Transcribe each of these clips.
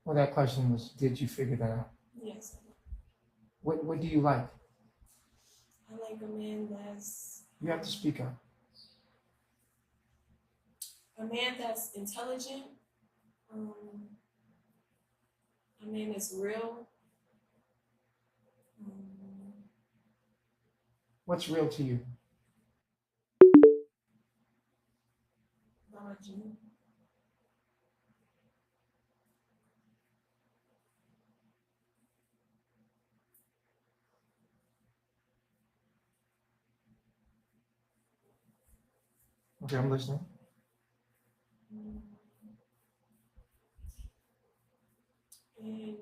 Well, that question was, did you figure that out? Yes. What do you like? I like a man that's... You have to speak up. A man that's intelligent. A man that's real. What's real to you? Biology. Okay, I'm listening. And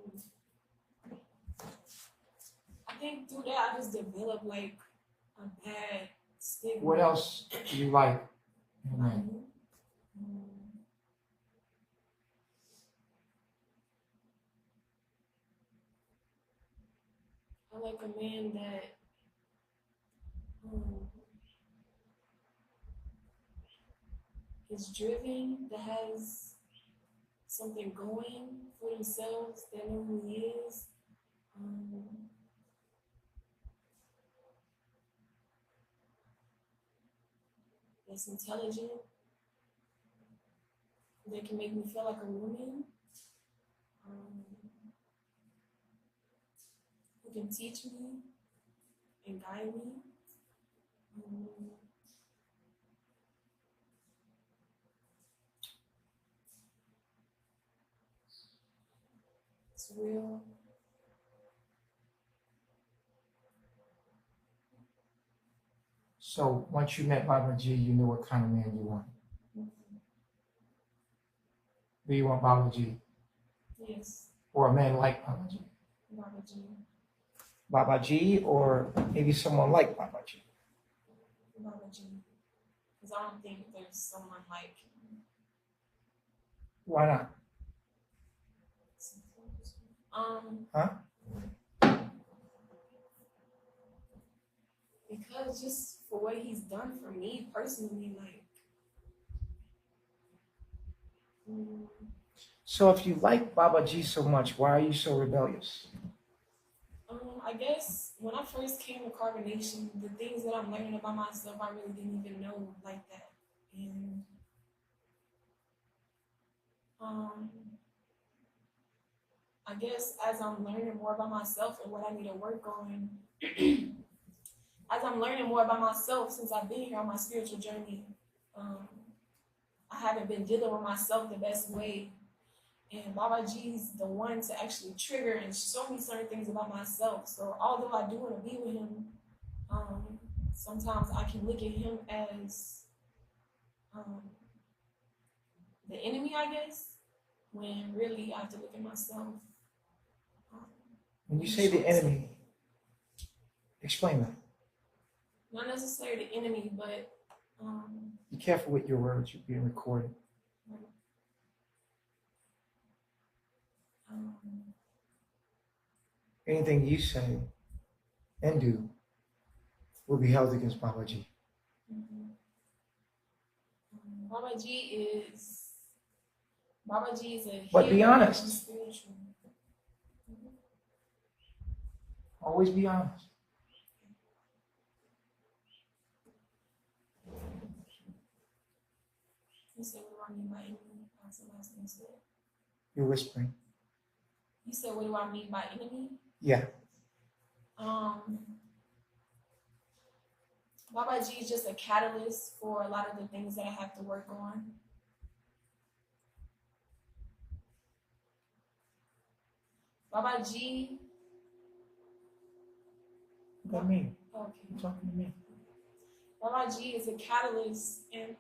I think through that I just developed like a bad stigma. What else do you like in a man? I like a man that is driven, that has something going for themselves, that know who he is. That's intelligent, that can make me feel like a woman, who can teach me and guide me. It's real. So once you met Baba G, you knew what kind of man you wanted. Do you want Baba G? Yes. Or a man like Baba G? Baba G. Baba G, or maybe someone like Baba G? Baba G. Because I don't think there's someone like him. Why not? Because just for what he's done for me personally, like. So if you like Baba G so much, why are you so rebellious? I guess when I first came to Carbonation, the things that I'm learning about myself, I really didn't even know like that. And I guess as I'm learning more about myself and what I need to work on, as I'm learning more about myself since I've been here on my spiritual journey, I haven't been dealing with myself the best way. And Baba G's the one to actually trigger and show me certain things about myself. So although I do want to be with him, sometimes I can look at him as the enemy, I guess, when really I have to look at myself. When you say the enemy, explain that. Not necessarily the enemy, but... Be careful with your words, you're being recorded. Anything you say and do will be held against Baba G. Baba G is a... But be honest. Always be honest. You said, what do I mean by enemy? That's the last thing you said. You're whispering. You said, what do I mean by enemy? Yeah. Baba G is just a catalyst for a lot of the things that I have to work on. Baba G. What does that mean? Okay. You're talking to me. Baba G is a catalyst, and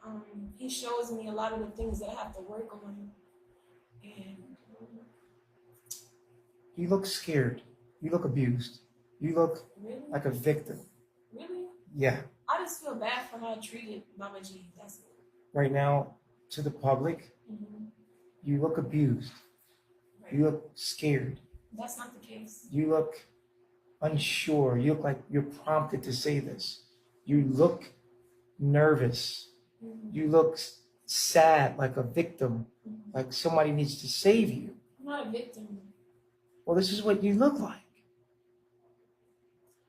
he shows me a lot of the things that I have to work on. And you look scared. You look abused. You look like a victim. Really? Yeah. I just feel bad for how I treated Baba G. That's it. Right now, to the public, you look abused. Right. You look scared. That's not the case. You look unsure. You look like you're prompted to say this. You look nervous. You look sad, like a victim, like somebody needs to save you. I'm not a victim. Well, this is what you look like.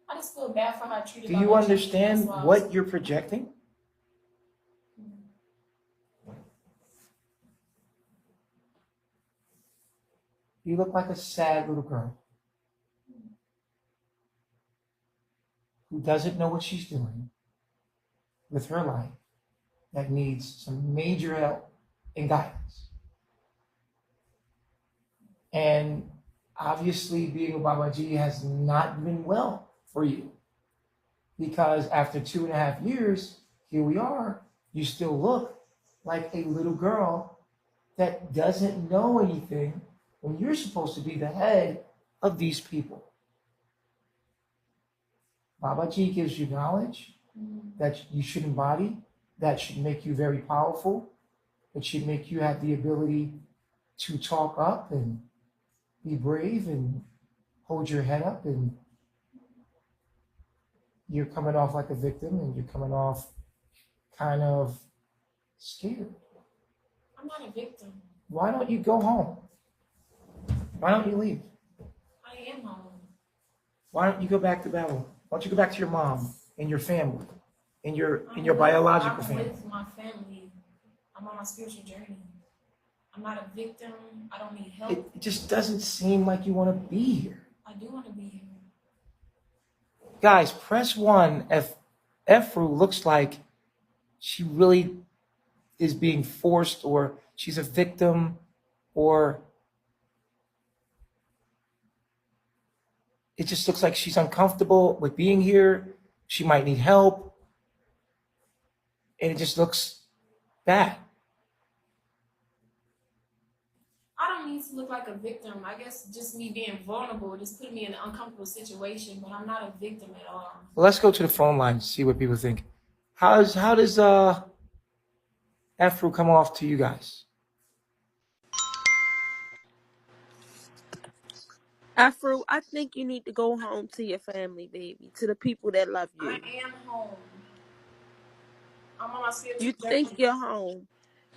I just feel bad for how I treated Do you Baba G, understand that's why what you're projecting? You look like a sad little girl who doesn't know what she's doing with her life, that needs some major help and guidance. And obviously, being a Babaji has not been well for you, because after 2.5 years, here we are, you still look like a little girl that doesn't know anything when you're supposed to be the head of these people. Babaji gives you knowledge that you should embody, that should make you very powerful, that should make you have the ability to talk up and be brave and hold your head up. And you're coming off like a victim, and you're coming off kind of scared. I'm not a victim. Why don't you go home? Why don't you leave? I am home. Why don't you go back to Babylon? Why don't you go back to your mom and your family and your biological family? I'm with my family. I'm on my spiritual journey. I'm not a victim. I don't need help. It just doesn't seem like you want to be here. I do want to be here. Guys, press 1 if Efuru looks like she really is being forced, or she's a victim, or it just looks like she's uncomfortable with being here. She might need help. And it just looks bad. I don't need to look like a victim. I guess just me being vulnerable just put me in an uncomfortable situation, but I'm not a victim at all. Well, let's go to the phone line and see what people think. How does Efuru come off to you guys? Efuru, I think you need to go home to your family, baby, to the people that love you. I am home. I'm on my spiritual You journey. think you're home.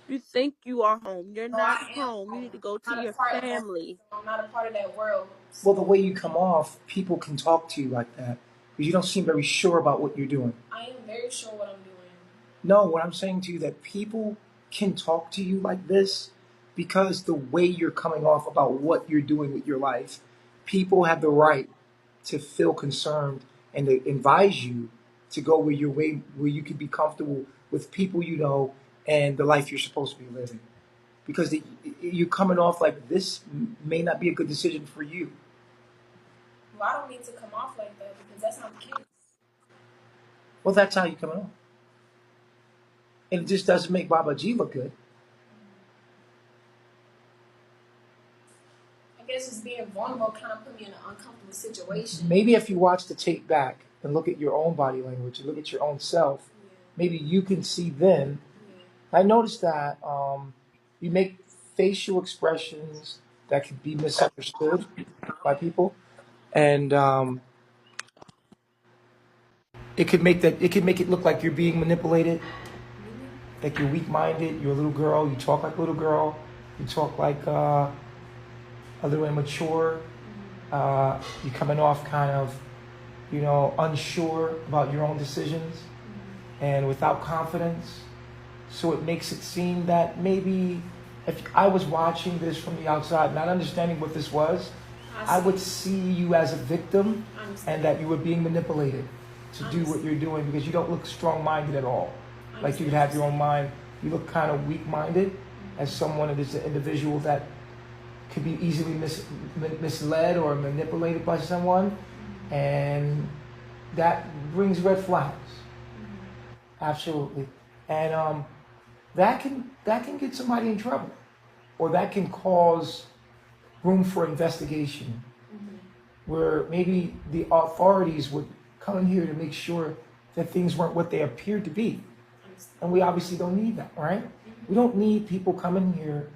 You think you are home. You're No, not I am home. You need to go to I'm not your a part of that. family. I'm not a part of that world. Well, the way you come off, people can talk to you like that because you don't seem very sure about what you're doing. I am very sure what I'm doing. No, what I'm saying to you, that people can talk to you like this because the way you're coming off about what you're doing with your life, people have the right to feel concerned and to advise you to go where you can be comfortable with people you know and the life you're supposed to be living. Because you're coming off like this may not be a good decision for you. Well, I don't need to come off like that because that's not the case. Well, that's how you're coming off. And it just doesn't make Baba G look good. I guess just being vulnerable kind of put me in an uncomfortable situation. Maybe if you watch the tape back and look at your own body language and look at your own self, maybe you can see then. I noticed that you make facial expressions that can be misunderstood by people, and it could make it look like you're being manipulated, like you're weak-minded. You're a little girl. You talk like a little girl. You talk like a little immature. You're coming off kind of, unsure about your own decisions and without confidence. So it makes it seem that maybe if I was watching this from the outside, not understanding what this was, I would see you as a victim and that you were being manipulated to do what you're doing, because you don't look strong-minded at all. Like you have your own mind. You look kind of weak-minded as someone that is an individual that could be easily misled or manipulated by someone, and that brings red flags. Absolutely. And that can get somebody in trouble, or that can cause room for investigation, where maybe the authorities would come in here to make sure that things weren't what they appeared to be. And we obviously don't need that, right? We don't need people coming here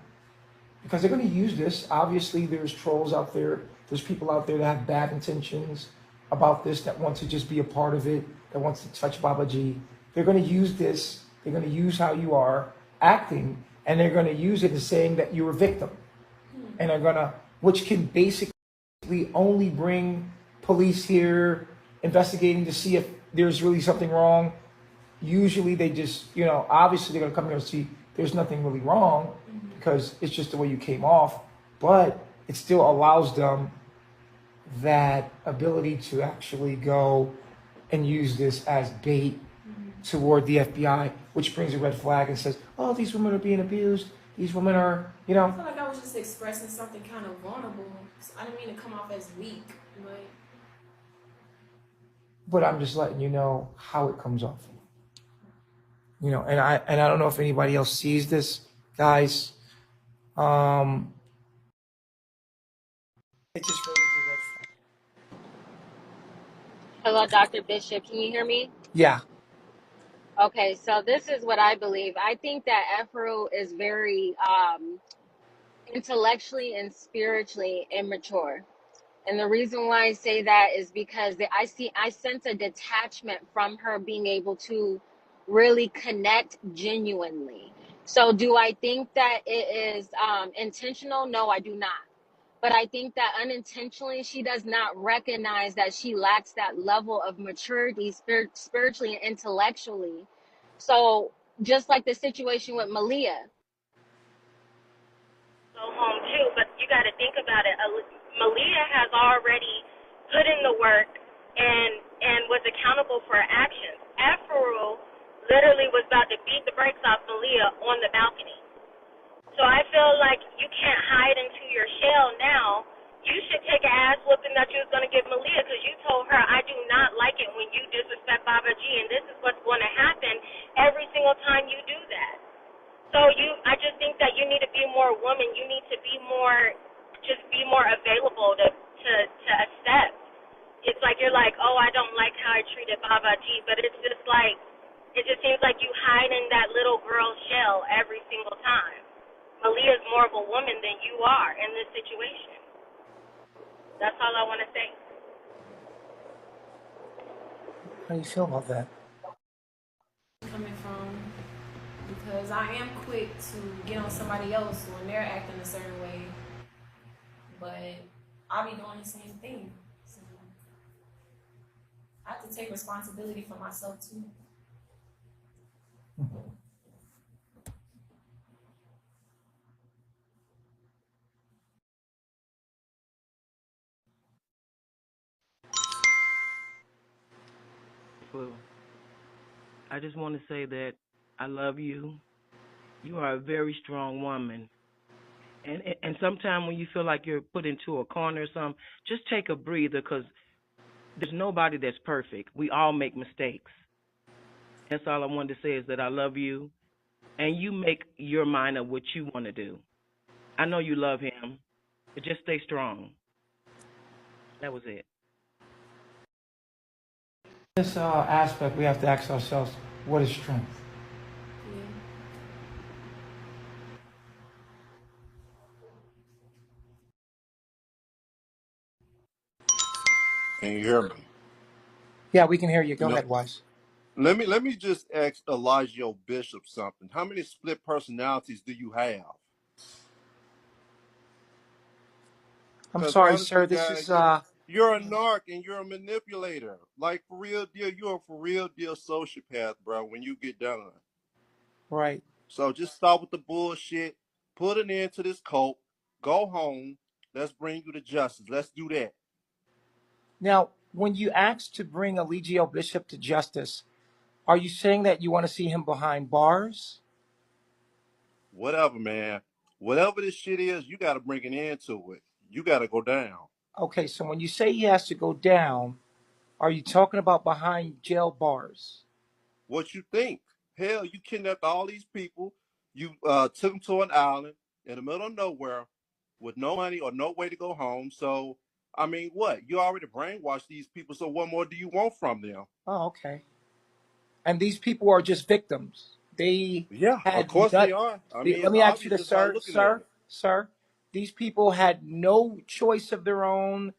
because they're going to use this. Obviously, there's trolls out there. There's people out there that have bad intentions about this, that want to just be a part of it, that wants to touch Babaji. They're going to use this. They're going to use how you are acting, and they're going to use it as saying that you're a victim. and are gonna, which can basically only bring police here investigating to see if there's really something wrong. Usually they just, obviously they're gonna come here and see there's nothing really wrong because it's just the way you came off, but it still allows them that ability to actually go and use this as bait toward the FBI, which brings a red flag and says, oh, these women are being abused. These women are, I feel like I was just expressing something kind of vulnerable. So I didn't mean to come off as weak, but I'm just letting you know how it comes off. And I don't know if anybody else sees this, guys. It just raises a red flag. Hello, Dr. Bishop. Can you hear me? Yeah. Okay, so this is what I believe. I think that Efuru is very intellectually and spiritually immature. And the reason why I say that is because I sense a detachment from her being able to really connect genuinely. So do I think that it is intentional? No, I do not. But I think that unintentionally, she does not recognize that she lacks that level of maturity spiritually and intellectually. So just like the situation with Malia, go home too, but you got to think about it. Malia has already put in the work and was accountable for her actions. Efuru literally was about to beat the brakes off Malia on the balcony. So I feel like you can't hide into your shell now. You should take an ass whooping that you was going to give Malia because you told her, I do not like it when you disrespect Baba G, and this is what's going to happen every single time you do that. So I just think that you need to be more woman. You need to be more, just be more available to accept. It's like you're like, oh, I don't like how I treated Baba G, but it's just like, it just seems like you hide in that little girl shell every single time. Malia is more of a woman than you are in this situation. That's all I want to say. How do you feel about that? coming from, because I am quick to get on somebody else when they're acting a certain way, but I'll be doing the same thing. So I have to take responsibility for myself too. I just want to say that I love you. You are a very strong woman. And sometimes when you feel like you're put into a corner or something, just take a breather because there's nobody that's perfect. We all make mistakes. That's all I wanted to say is that I love you, and you make your mind up what you want to do. I know you love him, but just stay strong. That was it. This aspect, we have to ask ourselves, what is strength? Yeah. Can you hear me? Yeah, we can hear you. You Go know, ahead, Wise. let me just ask Elijah Bishop something. How many split personalities do you have? I'm Because sorry, honestly, sir. This guy, is you're a narc and you're a manipulator. Like for real deal, you're a for real deal sociopath, bro. When you get done, right. so just stop with the bullshit. Put an end to this cult. Go home. Let's bring you to justice. Let's do that. Now, when you asked to bring Eligio Bishop to justice, are you saying that you want to see him behind bars? Whatever, man. Whatever this shit is, you got to bring an end to it. You got to go down. Okay, so when you say he has to go down, are you talking about behind jail bars? What you think? Hell, you kidnapped all these people. You took them to an island in the middle of nowhere with no money or no way to go home. So, I mean, what? You already brainwashed these people. So, what more do you want from them? Oh, okay. And these people are just victims. They Yeah, of had course not. they are. I mean, Let it's me ask you obvious this, just by sir, looking at sir, it. sir. These people had no choice of their own.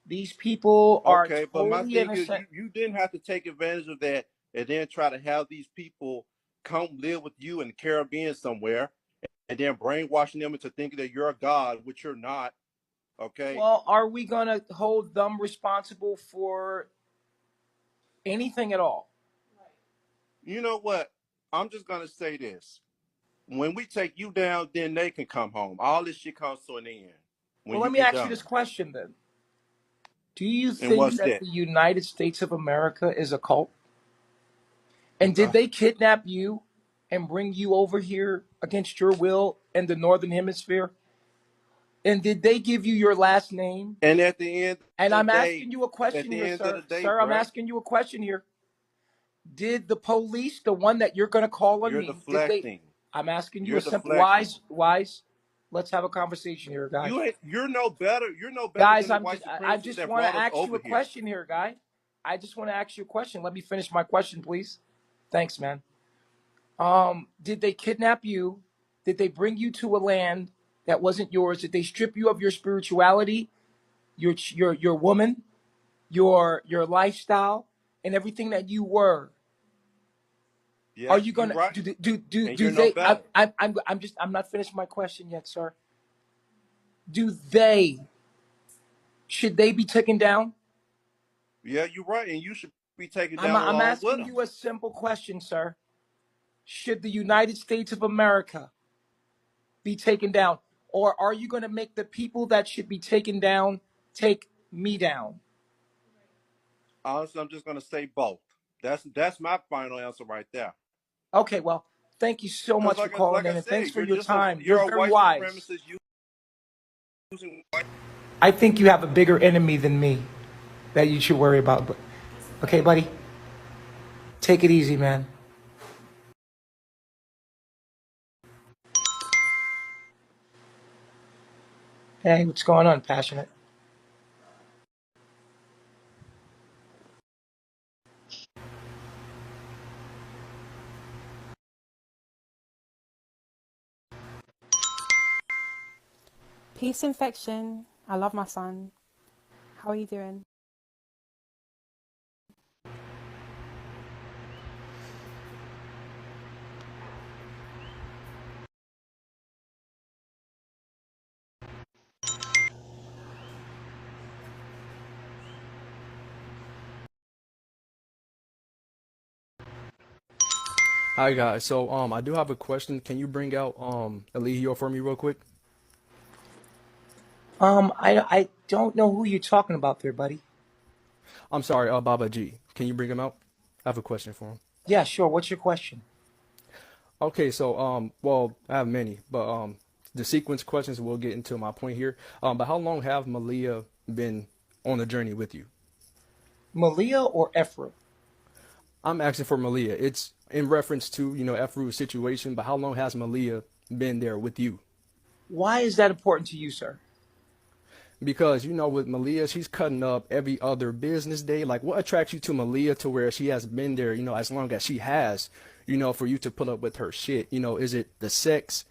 These people are Okay, but my totally thing is, innocent. you didn't have to take advantage of that and then try to have these people come live with you in the Caribbean somewhere and then brainwashing them into thinking that you're a god, which you're not. Okay. Well, are we going to hold them responsible for anything at all? You know what? I'm just gonna say this. When we take you down, then they can come home. All this shit comes to an end when Well, you let me get ask you done. this question then. Do you And think what's that that? the United States of America is a cult? And did they kidnap you and bring you over here against your will in the Northern Hemisphere? And did they give you your last name? And at the end And of the I'm day, asking you a at question the here, end of sir. the day, Sir, I'm bruh, asking you a question here. Did the police, the one that you're going to call on you're me, did they? deflecting. I'm asking you a You're simple, deflecting. wise. Let's have a conversation here, guy. You're no better. You're no better Guys, than the white I supremacists just that want to brought us ask you over a here. question here, guy. I just want to ask you a question. Let me finish my question, please. Thanks, man. Did they kidnap you? Did they bring you to a land that wasn't yours? Did they strip you of your spirituality, your woman, your lifestyle, and everything that you were? Are Yeah, you you're gonna right. And do you're no they? better. I'm not finished my question yet, sir. Do they? Should they be taken down? Yeah, you're right. And you should be taken down I'm along with asking them. you a simple question, sir. Should the United States of America be taken down? Or are you going to make the people that should be taken down take me down? Honestly, I'm just gonna say both. That's my final answer right there. Okay, well, thank you so Because much for calling like I in and thanks said, for your time. You're you're a very white wise. supremacist using white. I think you have a bigger enemy than me that you should worry about. But okay, buddy, take it easy, man. Hey, what's going on, passionate? Peace infection. I love my son. How are you doing? Hi guys. So I do have a question. Can you bring out Eligio for me real quick? I don't know who you're talking about there, buddy. I'm sorry, Baba G. Can you bring him out? I have a question for him. Yeah, sure. What's your question? Okay, so well, I have many, but the sequence questions will get into my point here. But how long have Malia been on the journey with you? Malia or Efru? I'm asking for Malia. It's in reference to, Efru's situation, but how long has Malia been there with you? Why is that important to you, sir? Because with Malia, she's cutting up every other business day. Like, what attracts you to Malia to where she has been there, as long as she has, for you to put up with her shit? Is it the sex?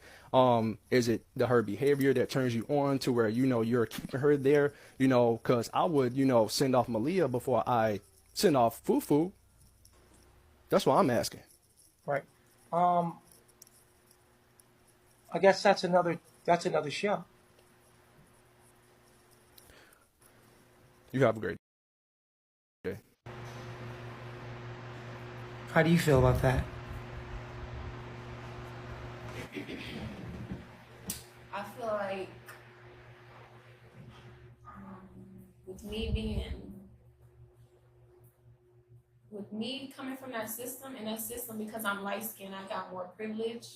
Is it her behavior that turns you on to where you're keeping her there? Because I would send off Malia before I send off Fufu. That's what I'm asking. Right. Um, I guess that's another show. You have a great day. How do you feel about that? I feel like with me being with me coming from that system, and that system, because I'm light skinned, I got more privilege.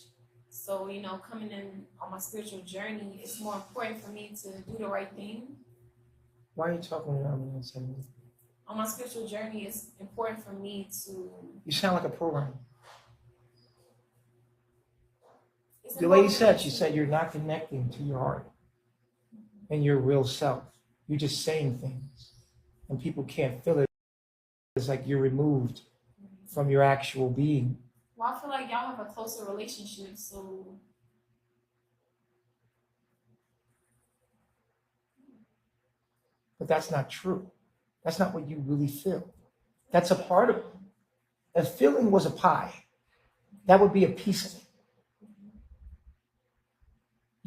So, coming in on my spiritual journey, it's more important for me to do the right thing. Why are you talking around me and saying that? On my spiritual journey, it's important for me to. You sound like a program. It's The lady important for me said, she to- said you're not connecting to your heart and your real self. You're just saying things. And people can't feel it. It's like you're removed from your actual being. Well, I feel like y'all have a closer relationship, so. But that's not true. That's not what you really feel. That's a part of it. If feeling was a pie, that would be a piece of it.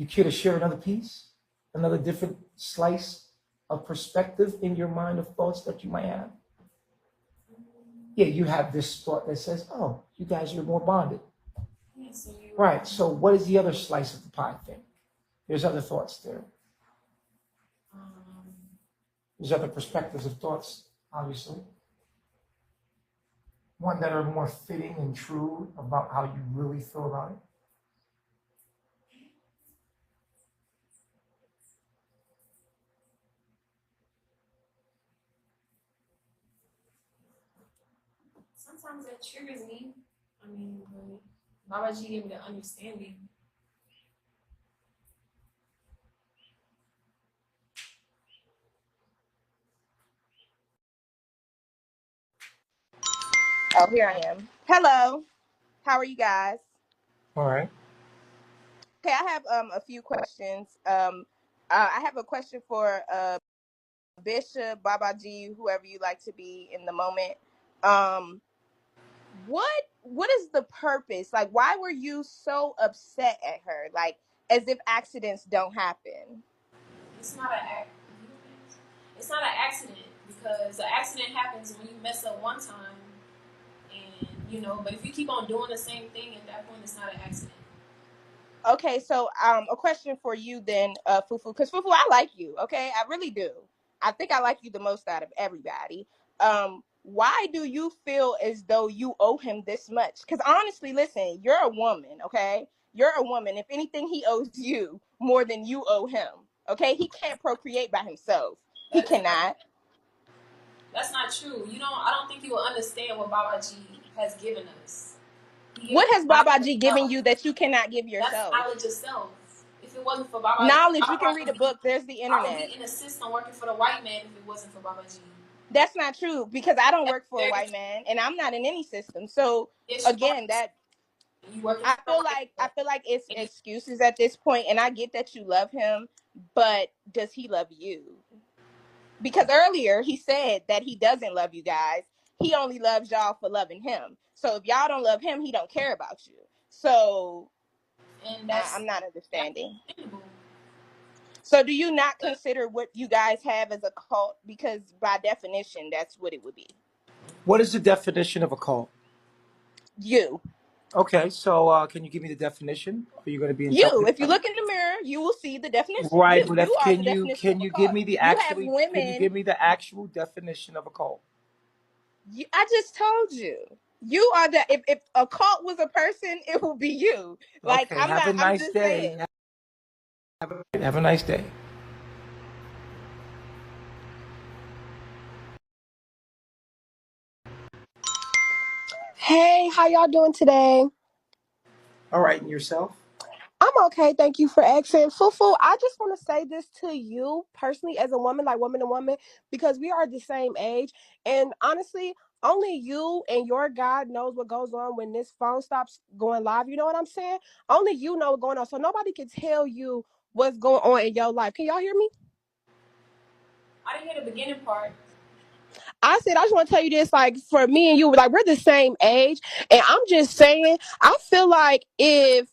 You care to share another piece, another different slice of perspective in your mind of thoughts that you might have? Yeah, you have this thought that says, oh, you guys are more bonded. Yeah, so you Right. So what is the other slice of the pie thing? There's other thoughts there. um, There's other perspectives of thoughts, obviously. One that are more fitting and true about how you really feel about it. sometimes that triggers me. I mean, but Baba G gave me the understanding. Oh, here I am. Hello. How are you guys? All right. Okay, I have a few questions. I have a question for Bishop, Baba G, whoever you like to be in the moment. Um, what is the purpose? Like, why were you so upset at her? Like, as if accidents don't happen. It's not an it's not an accident because an accident happens when you mess up one time, and But if you keep on doing the same thing, at that point, it's not an accident. Okay, so a question for you then, Fufu, because Fufu, I like you. Okay, I really do. I think I like you the most out of everybody. Why do you feel as though you owe him this much? Because honestly, listen, you're a woman. Okay, you're a woman. If anything, he owes you more than you owe him. Okay, he can't procreate by himself. He That is cannot. That's not true. I don't think you will understand what Baba G has given us. He gave What us has knowledge Baba of G given self. you that you cannot give That's yourself? knowledge of self. If it wasn't for Baba G, Knowledge. You can read a book. There's the I would internet. be in a system working for the white man if it wasn't for Baba G. That's not true because I don't That's work for a very white true. man and I'm not in any system. So Yes, you are. again, that You working I for the feel white like man. it's And excuses at this point, and I get that you love him, but does he love you? Because earlier he said that he doesn't love you guys. He only loves y'all for loving him. So if y'all don't love him, he don't care about you. So and I'm not understanding. understandable. So do you not consider what you guys have as a cult? Because by definition, that's what it would be. What is the definition of a cult? You. Okay, so can you give me the definition? Are you going to be You, interpreting? if you look in the mirror, you will see the definition. Right, You, but you are the definition can of a you give cult. me the You have actually can you women. give me the actual definition of a cult? I just told you. You are the. If a cult was a person, it would be you. Like Okay, I'm have a not. I'm nice just saying. day. Have a nice day. Hey, how y'all doing today? All right, and yourself? I'm okay, thank you for asking. Fufu, I just want to say this to you personally as a woman, like woman to woman, because we are the same age. And honestly, only you and your God knows what goes on when this phone stops going live. You know what I'm saying? Only you know what's going on. So nobody can tell you what's going on in your life. Can y'all hear me? I didn't hear the beginning part. I said, I just want to tell you this, like, for me and you, like, we're the same age. And I'm just saying, I feel like if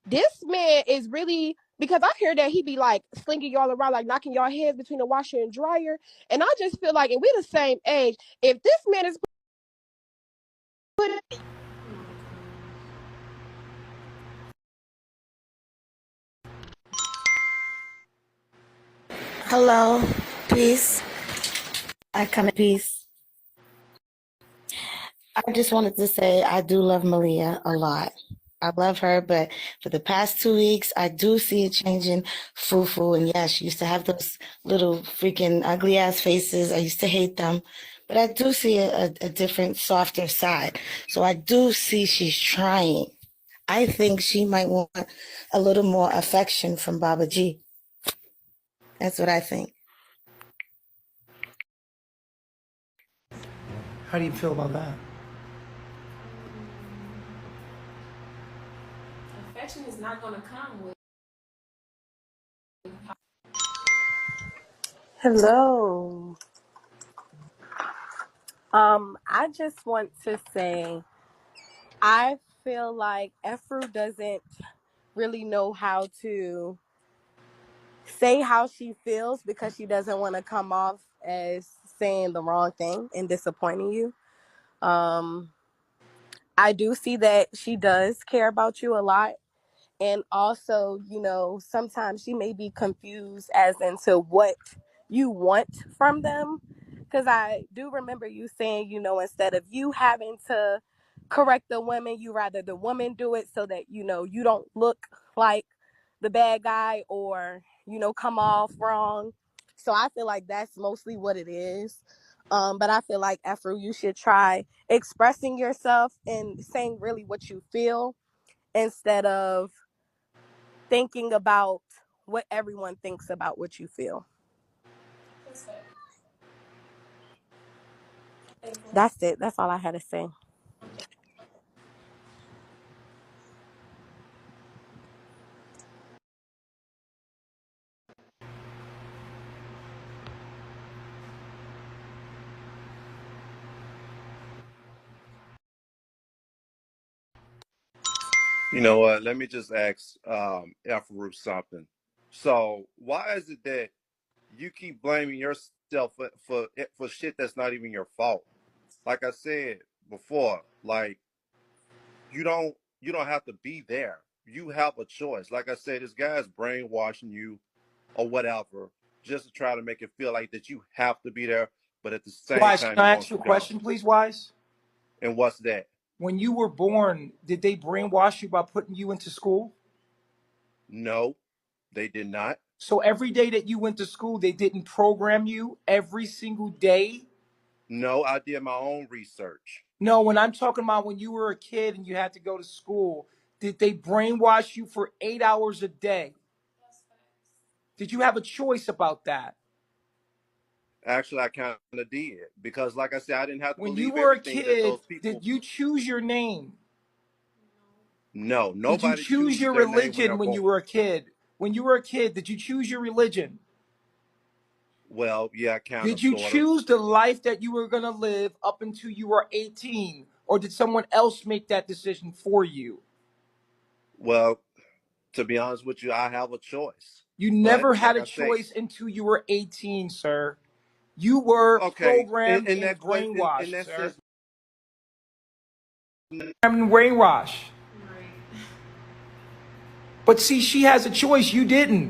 this man is really, because I hear that he be like slinging y'all around, like knocking y'all heads between the washer and dryer. And I just feel like, and we're the same age, if this man is putting Hello, peace. I come in peace. I just wanted to say I do love Malia a lot. I love her, but for the past 2 weeks, I do see it changing Fufu. And yeah, she used to have those little freaking ugly ass faces. I used to hate them, but I do see a different, softer side. So I do see she's trying. I think she might want a little more affection from Baba G. That's what I think. How do you feel about that? Affection is not going to come with. Hello. I just want to say I feel like Efru doesn't really know how to say how she feels because she doesn't want to come off as saying the wrong thing and disappointing you. Um, I do see that she does care about you a lot. And also, sometimes she may be confused as into what you want from them. Because I do remember you saying, instead of you having to correct the woman, you rather the woman do it so that, you don't look like the bad guy or, come off wrong. So I feel like that's mostly what it is. But I feel like, Efru, you should try expressing yourself and saying really what you feel instead of thinking about what everyone thinks about what you feel. That's fair. I'm thankful. That's it. That's all I had to say. I'm thankful. You know what? Let me just ask Efuru something. So why is it that you keep blaming yourself for shit that's not even your fault? Like I said before, like you don't have to be there. You have a choice. Like I said, this guy's brainwashing you or whatever, just to try to make it feel like that you have to be there, but at the same Wise, time can he I ask wants you you a gone. question, please, Wise? And what's that? When you were born, did they brainwash you by putting you into school? No, they did not. So every day that you went to school, they didn't program you every single day? No, I did my own research. No, when I'm talking about when you were a kid and you had to go to school, did they brainwash you for 8 hours a day? Did you have a choice about that? Actually, I kind of did because, like I said, I didn't have to When you believe were a everything that kid, those people. did you choose your name? No, Did you nobody choose chooses your their name when they're religion when born. you were a kid? When you were a kid, did you choose your religion? Well, yeah, kind of, Did you sort of. choose the life that you were going to live up until you were 18? Or did someone else make that decision for you? Well, to be honest with you, I have a choice. You But never had like a I say, choice until you were 18, sir. You were okay, programmed in and that question, in brainwashed, that sir. sense, Programmed and brainwashed. Right. But see, she has a choice. You didn't.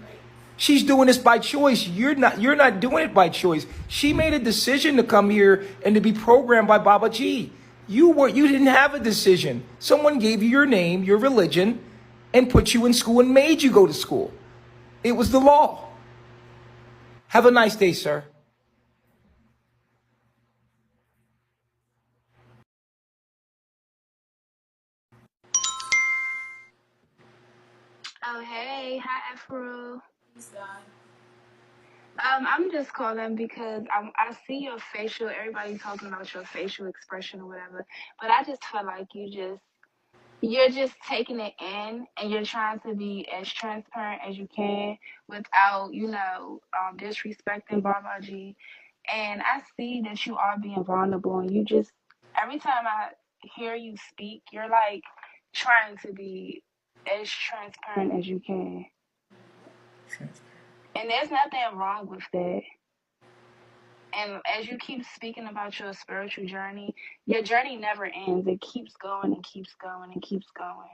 Right. She's doing this by choice. You're not doing it by choice. She made a decision to come here and to be programmed by Baba G. You didn't have a decision. Someone gave you your name, your religion, and put you in school and made you go to school. It was the law. Have a nice day, sir. Oh, hey. Hi, Efuru. Peace, God. I'm just calling because I see your facial, everybody talking about your facial expression or whatever, but I just feel like you're just taking it in and you're trying to be as transparent as you can without, disrespecting Baba G. And I see that you are being vulnerable and every time I hear you speak, you're like trying to be as transparent as you can. And there's nothing wrong with that. And as you keep speaking about your spiritual journey, your journey never ends. It keeps going and keeps going and keeps going.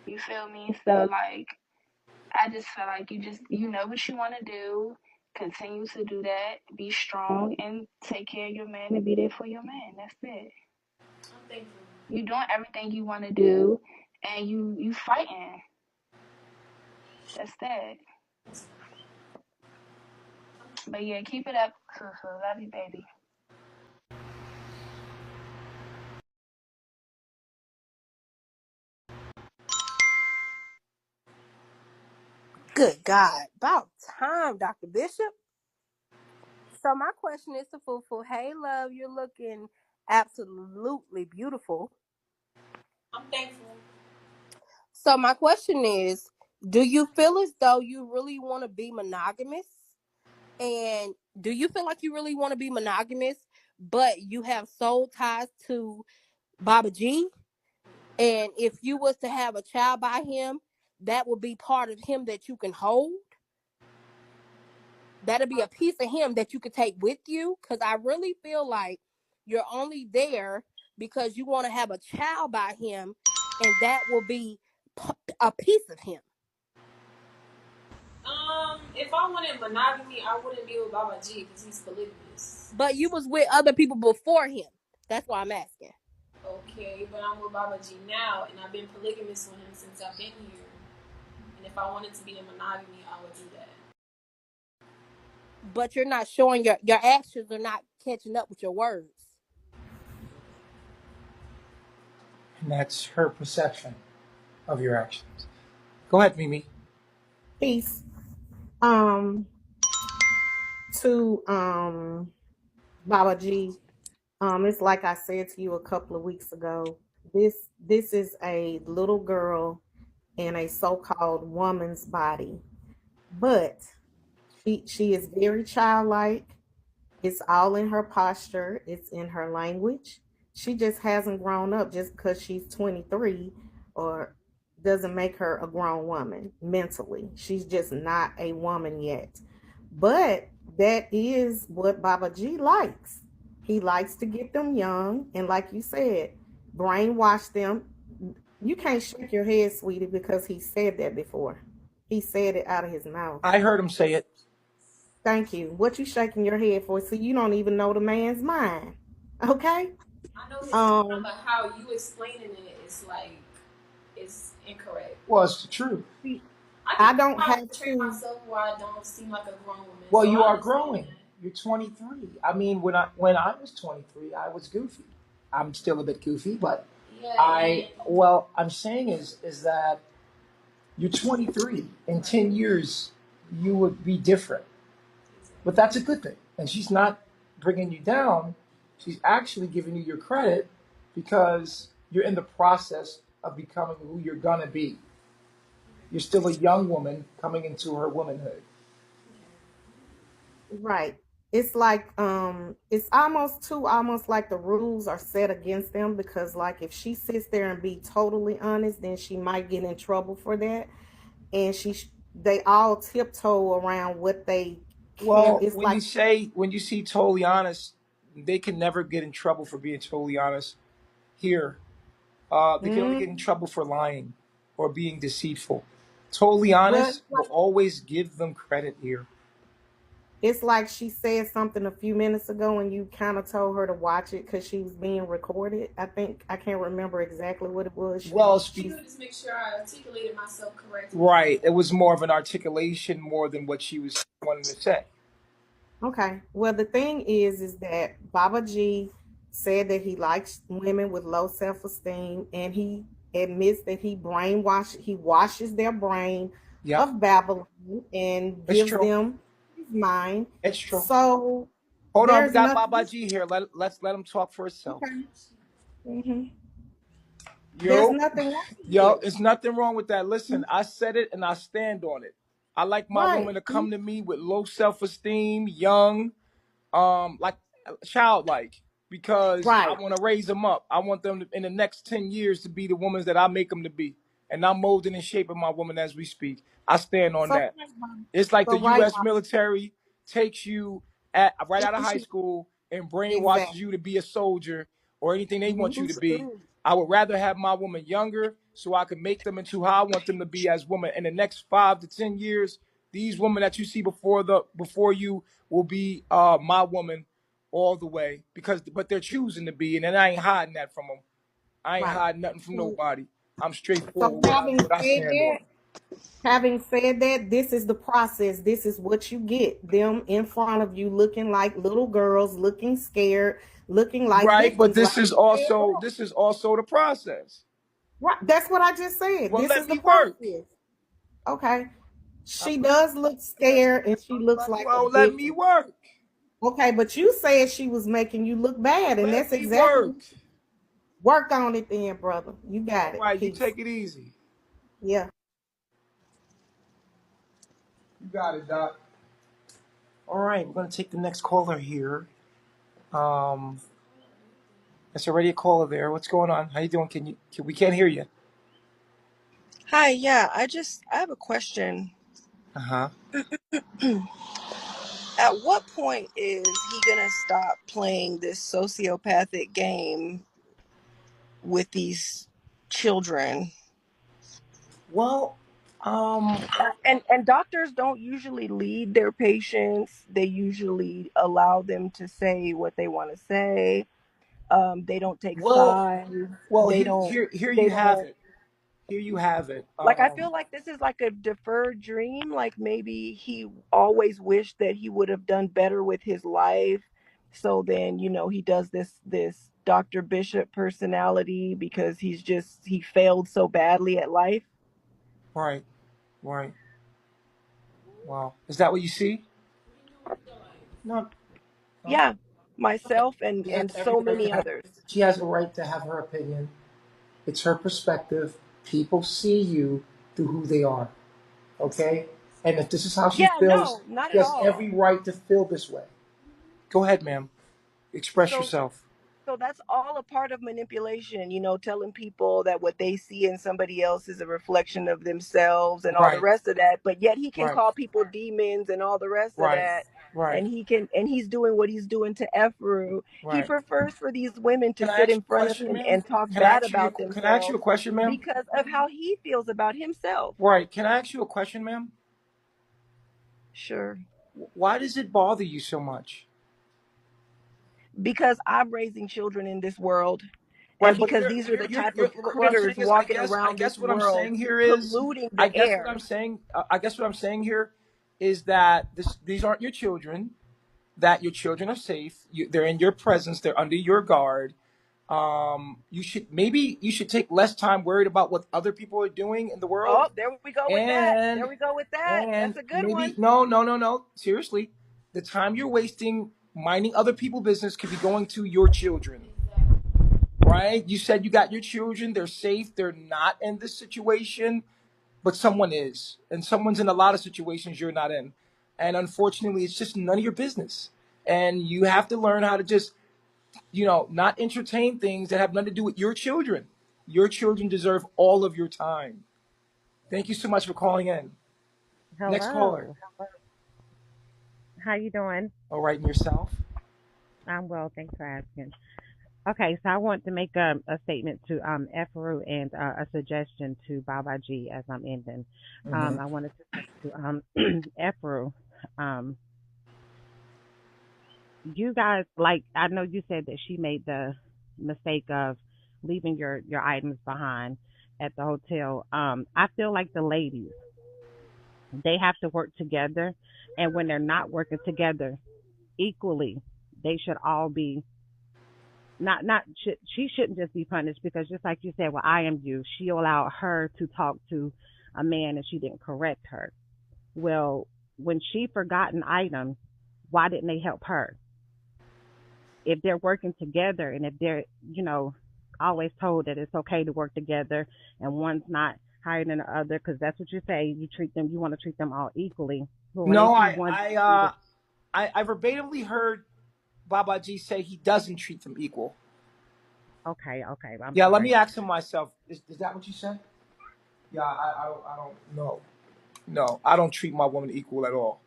You feel me? So like I just feel like you know what you want to do. Continue to do that. Be strong and take care of your man and be there for your man. That's it. I'm thankful. You doing everything you want to do and you fighting. That's that. But yeah, keep it up. Love you, baby. Good God. About time, Dr. Bishop. So my question is to Fufu. Hey, love, you're looking absolutely beautiful. I'm thankful. So my question is, do you feel as though you really want to be monogamous? And do you feel like you really want to be monogamous, but you have soul ties to Baba G? And if you was to have a child by him, that would be part of him that you can hold? That'll be a piece of him that you could take with you. Because I really feel like you're only there because you want to have a child by him, and that will be a piece of him. If I wanted monogamy, I wouldn't be with Baba G because he's polygamous. But you was with other people before him. That's why I'm asking. Okay, but I'm with Baba G now, and I've been polygamous with him since I've been here. And if I wanted to be in monogamy, I would do that. But you're not showing your actions are not catching up with your words. And that's her perception of your actions. Go ahead, Mimi. Peace. Um, to Baba G. It's like I said to you a couple of weeks ago. This is a little girl in a so-called woman's body, but she is very childlike. It's all in her posture. It's in her language. She just hasn't grown up. Just because she's 23 or doesn't make her a grown woman mentally. She's just not a woman yet. But that is what Baba G likes. He likes to get them young and, like you said, brainwash them. You can't shake your head, sweetie, because he said that before. He said it out of his mouth. I heard him say it. Thank you. What you shaking your head for? See, you don't even know the man's mind. Okay? I know his mind, Um, but how you explaining it is like it's incorrect. Well, it's the truth. I don't I have portray to. myself where I don't seem like a grown woman. Well, So you I are understand growing. that. You're 23. I mean, when I was 23, I was goofy. I'm still a bit goofy, but Yeah, I'm saying is that you're 23. In 10 years, you would be different. But that's a good thing. And she's not bringing you down. She's actually giving you your credit because you're in the process of becoming who you're gonna be. You're still a young woman coming into her womanhood. Right. It's like it's almost like the rules are set against them because like if she sits there and be totally honest, then she might get in trouble for that. And they all tiptoe around what they can. Well, It's like when you see totally honest, they can never get in trouble for being totally honest. Here, they can only mm, get in trouble for lying or being deceitful. Totally but honest will always give them credit here. it's like she said something a few minutes ago and you kind of told her to watch it because she was being recorded. I think I can't remember exactly what it was. Well, she would just make sure I articulated myself correctly. right. It was more of an articulation more than what she was wanting to say. Okay. Well, the thing is that Baba G said that he likes women with low self-esteem, and he admits that he washes their brain Yep, of Babylon and it's gives true. them his mind. It's true. So Hold on, we there's got nothing. Babaji here. Let's let him talk for himself. Okay. hmm There's Yo, nothing wrong with yo, it. there's nothing wrong with that. Listen, I said it and I stand on it. I like my Right. woman to come to me with low self-esteem, young, like childlike, because I Right. want to raise them up. I want them to, in the next 10 years to be the women that I make them to be. And I'm molding and shaping my woman as we speak. I stand on So that. It's like the right, U.S. military takes you right out of high Baba. school and brainwashes Exactly. you to be a soldier or anything they want you to be. Mhm. I would rather have my woman younger so I can make them into how I want them to be as women. In the next 5 to 10 years, these women that you see before you will be my woman all the way but they're choosing to be, and then I ain't hiding that from them. I ain't Right. hiding nothing from So, nobody. I'm so straightforward with what I stand on. having said that, this is the process. This is what you get. Them in front of you looking like little girls, looking scared, looking like Right, but victims, like you said earlier. this is also the process. Right. That's what I just said. Well, This let is the me work. process. Okay. She does look scared and she looks like a Well, let me victim. work. Okay, but you said she was making you look bad, and Let that's me exactly work. work on it then, brother. You All got it. right, you Peace. take it easy. Yeah. You got it, Doc. All right, we're gonna take the next caller here. Um, there's already a caller there. What's going on? How you doing? We can't hear you. Hi, yeah, I have a question. Uh huh. At what point is he gonna stop playing this sociopathic game with these children? Well, And doctors don't usually lead their patients. They usually allow them to say what they want to say. They don't take well, sides. well. They Here, don't. here, here They you have don't. it. Here you have it. Like, I feel like this is like a deferred dream. Like, maybe he always wished that he would have done better with his life. So then, he does this Dr. Bishop personality because he failed so badly at life. Right, right. Wow. Is that what you see? No, no. Yeah, myself and We have and every so right to many have. others. She has a right to have her opinion. It's her perspective. People see you through who they are. Okay? And if this is how she Yeah, feels, no, not she at has all. every right to feel this way. Go ahead, ma'am. Express So yourself. so that's all a part of manipulation, telling people that what they see in somebody else is a reflection of themselves and all the Right, rest of that. But yet he can right, call people demons and all the rest of right, that. right, And he's doing what he's doing to Efru. He right. prefers for these women to Can I sit ask in you a front of question, him ma'am? and talk Can I bad ask you? about Can I ask you a themselves question, ma'am? because of how he feels about himself. Right. Can I ask you a question, ma'am? Sure. Why does it bother you so much? Because I'm raising children in this world, and Right, but because these are the type you're of what I'm saying critters is, walking I around guess this what I'm world saying here is, polluting the air. I guess what I'm saying here is that these aren't your children. That your children are safe. They're in your presence. They're under your guard. You should take less time worried about what other people are doing in the world, Oh, there we go with that. There and we go with that. That's a good maybe one. no. Seriously, the time you're wasting minding other people's business could be going to your children. Right? You said you got your children, they're safe, they're not in this situation, but someone is. And someone's in a lot of situations you're not in. And unfortunately, it's just none of your business. And you have to learn how to just, not entertain things that have nothing to do with your children. Your children deserve all of your time. Thank you so much for calling in. Next caller. Hello. How you doing? All right, and yourself? I'm well, thanks for asking. Okay, so I want to make a statement to Efuru and a suggestion to Baba G as I'm ending. Mm-hmm. I wanted to say to Efuru, um, you guys like I know you said that she made the mistake of leaving your items behind at the hotel. I feel like the ladies they have to work together, and when they're not working together equally, they should all be she shouldn't just be punished because just like you said, well, I am you. She allowed her to talk to a man and she didn't correct her. Well, when she forgot an item, why didn't they help her? If they're working together and if they're, always told that it's okay to work together and one's not higher than the other because that's what you say. You want to treat them all equally. But when they No, see one, I verbatimly heard Baba G say he doesn't treat them equal. okay, okay, I'm Yeah, let sorry. me ask him myself. Is that what you said? Yeah, I don't know. No, I don't treat my woman equal at all.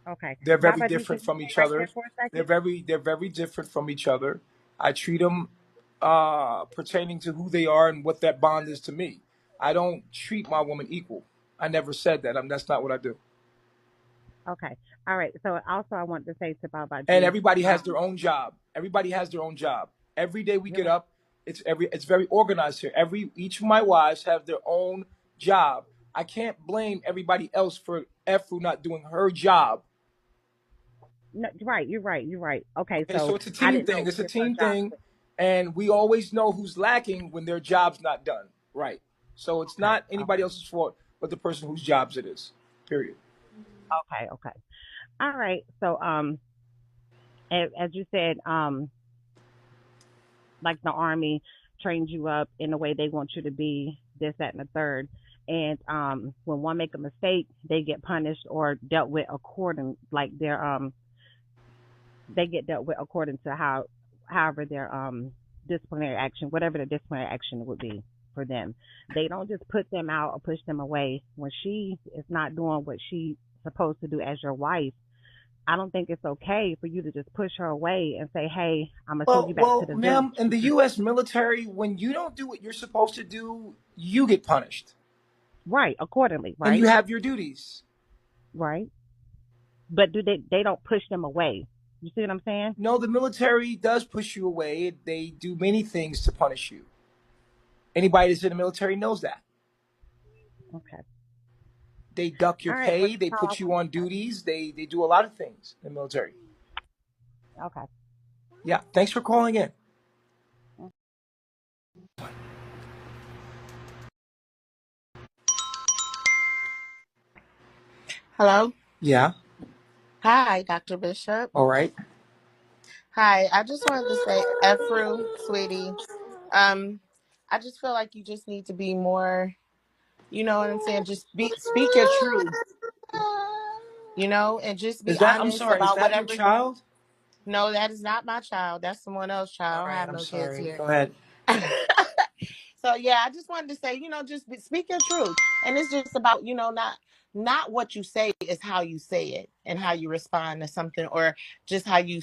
Okay, They're very Baba G, can different you from stay each right there other. for a second? They're very different from each other. I treat them pertaining to who they are and what that bond is to me. I don't treat my woman equal. I never said that. That's not what I do. Okay. All right. So also I want to say to Baba And G, everybody has their um, own job. Everybody has their own job. Every day we you're get right. up, it's very organized here. Each of my wives have their own job. I can't blame everybody else for Efru not doing her job. No, right. You're right. You're right. Okay. Okay, so So it's a I team didn't know thing. It's a if her team job thing, was and we always know who's lacking when their job's not done. Right. So it's okay. not anybody else's fault but the person whose jobs it is. Period. Okay. Okay. Okay. All right. So as you said, like the army trains you up in the way they want you to be, this, that, and the third. And when one make a mistake, they get punished or dealt with according, like they get dealt with according to however their disciplinary action, whatever the disciplinary action would be for them. They don't just put them out or push them away when she is not doing what she's supposed to do as your wife. I don't think it's okay for you to just push her away and say, "Hey, I'm gonna send Well, you back to well, the village." ma'am, in the U.S. military, when you don't do what you're supposed to do, you get punished, Right, accordingly, and you right? have your duties. Right. But do they don't push them away. You see what I'm saying? No, the military does push you away. They do many things to punish you. Anybody that's in the military knows that. Okay. They duck your All right. Well, pay. They that's all I put you want on to duties. They do a lot of things in the military. say. Okay. Yeah. Thanks for calling in. Hello. Yeah. Hi, Dr. Bishop. All right. Hi. I just wanted to say, Efru, sweetie. Um, I just feel like you just need to be more. You know what I'm saying? Just speak your truth. And just be Is that? I'm honest sorry. Is about that your whatever. child? No, that is not my child. That's someone else's All child. I don't right. have I'm no kids sorry. here. Go ahead. So yeah, I just wanted to say, speak your truth, and it's just about not what you say, is how you say it and how you respond to something, or just how you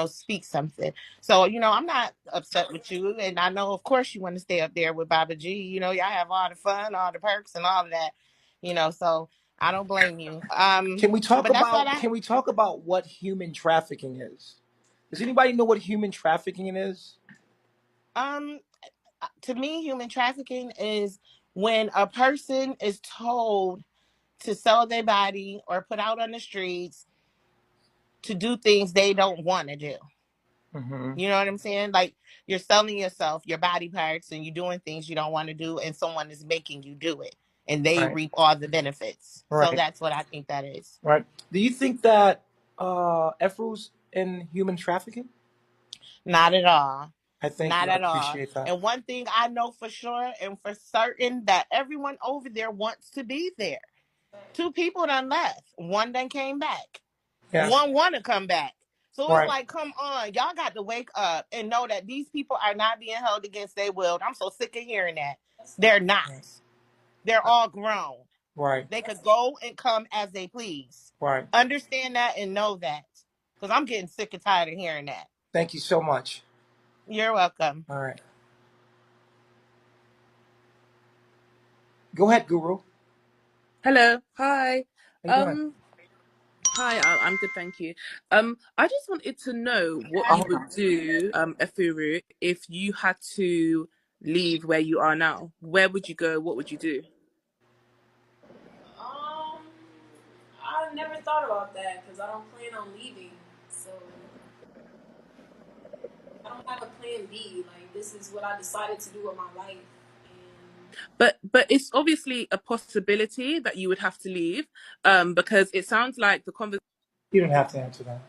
speak something. So I'm not upset with you, and I know of course you want to stay up there with Baba G. Y'all have all the fun, all the perks, and all of that. So I don't blame you. Can we talk But that's what about? I Can we talk about what human trafficking is? Does anybody know what human trafficking is? um to me, human trafficking is when a person is told to sell their body or put out on the streets to do things they don't want to do. Mm-hmm. You know what I'm saying? Like, you're selling yourself, your body parts, and you're doing things you don't want to do, and someone is making you do it, and they Right. reap all the benefits. So Right. that's what I think that is. Right. Do you think that Efru's in human trafficking? Not at all. I thank Not you. I at all. appreciate that. And one thing I know for sure and for certain, that everyone over there wants to be there. Two people done left. One done came back. Yeah. One want to come back. So it's Right. like, come on, y'all got to wake up and know that these people are not being held against their will. I'm so sick of hearing that. They're not. Right. They're all grown. Right. They could go and come as they please. Right. Understand that and know that. Because I'm getting sick and tired of hearing that. Thank you so much. You're welcome. All right. Go ahead, Guru. Hello. Hi. How you doing? Um, hi, I'm good, thank you. I just wanted to know what Oh, you hold would on. do, Efuru, if you had to leave where you are now. Where would you go? What would you do? Um, I never thought about that because I don't plan on leaving. So I don't have a plan B. Like, this is what I decided to do with my life. And But it's obviously a possibility that you would have to leave, because it sounds like the conversation. You don't have to answer that.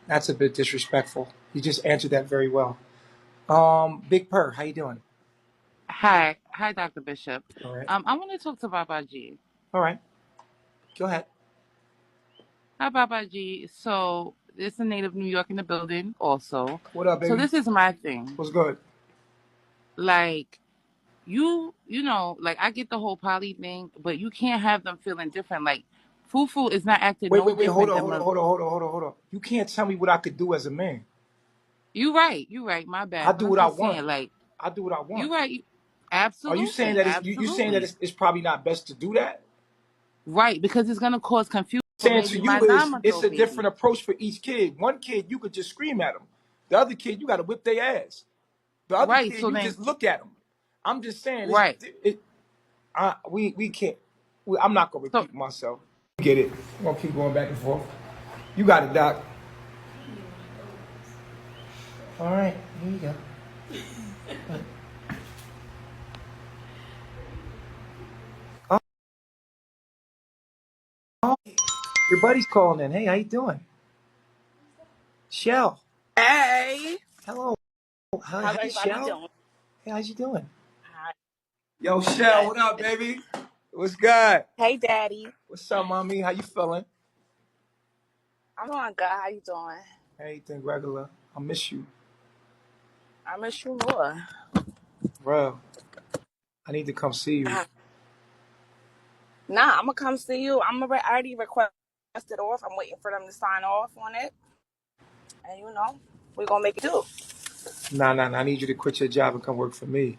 That's a bit disrespectful. You just answered that very well. Big Purr, how you doing? Hi, Dr. Bishop. All right. I want to talk to Babaji. All right. Go ahead. Hi, Babaji. So, it's a native New York in the building, also. What up, So, baby? this is my thing. What's good? Like, like I get the whole poly thing, but you can't have them feeling different. Like, Fufu is not acting Wait, no wait, wait. Hold different on, than hold on, hold on, hold on, hold on, hold on. You can't tell me what I could do as a man. You right, my I bad. But do I'm what I just want. saying, like, I do what I want. you right. Are you saying Absolutely, that you saying that absolutely. it's probably not best to do that? Right, because it's going to cause confusion for Saying to maybe my you is it's 9-month-old a different baby. approach for each kid. One kid you could just scream at them. The other kid you got to whip their ass. The other Right, kid so you then, just look at them. I'm just saying right. we can't. I'm not gonna So, repeat myself. Get it? I'm gonna keep going back and forth. You got it, Doc. All right, here you go. Oh, oh, your buddy's calling in. Hey, how you doing? Shell. Hey, Hello. how's Hey, everybody Shell. doing? Hey, how's you doing? Hi, Yo, Shell, what up, baby? What's good? hey, Daddy. What's up, mommy? How you feeling? I'm doing good. How you doing? Anything regular. I miss you. I miss you more. Bro, I need to come see you. Nah, I'm gonna come see you. I already requested. it off. I'm waiting for them to sign off on it, and we're gonna make it do. Nah, nah, nah. I need you to quit your job and come work for me.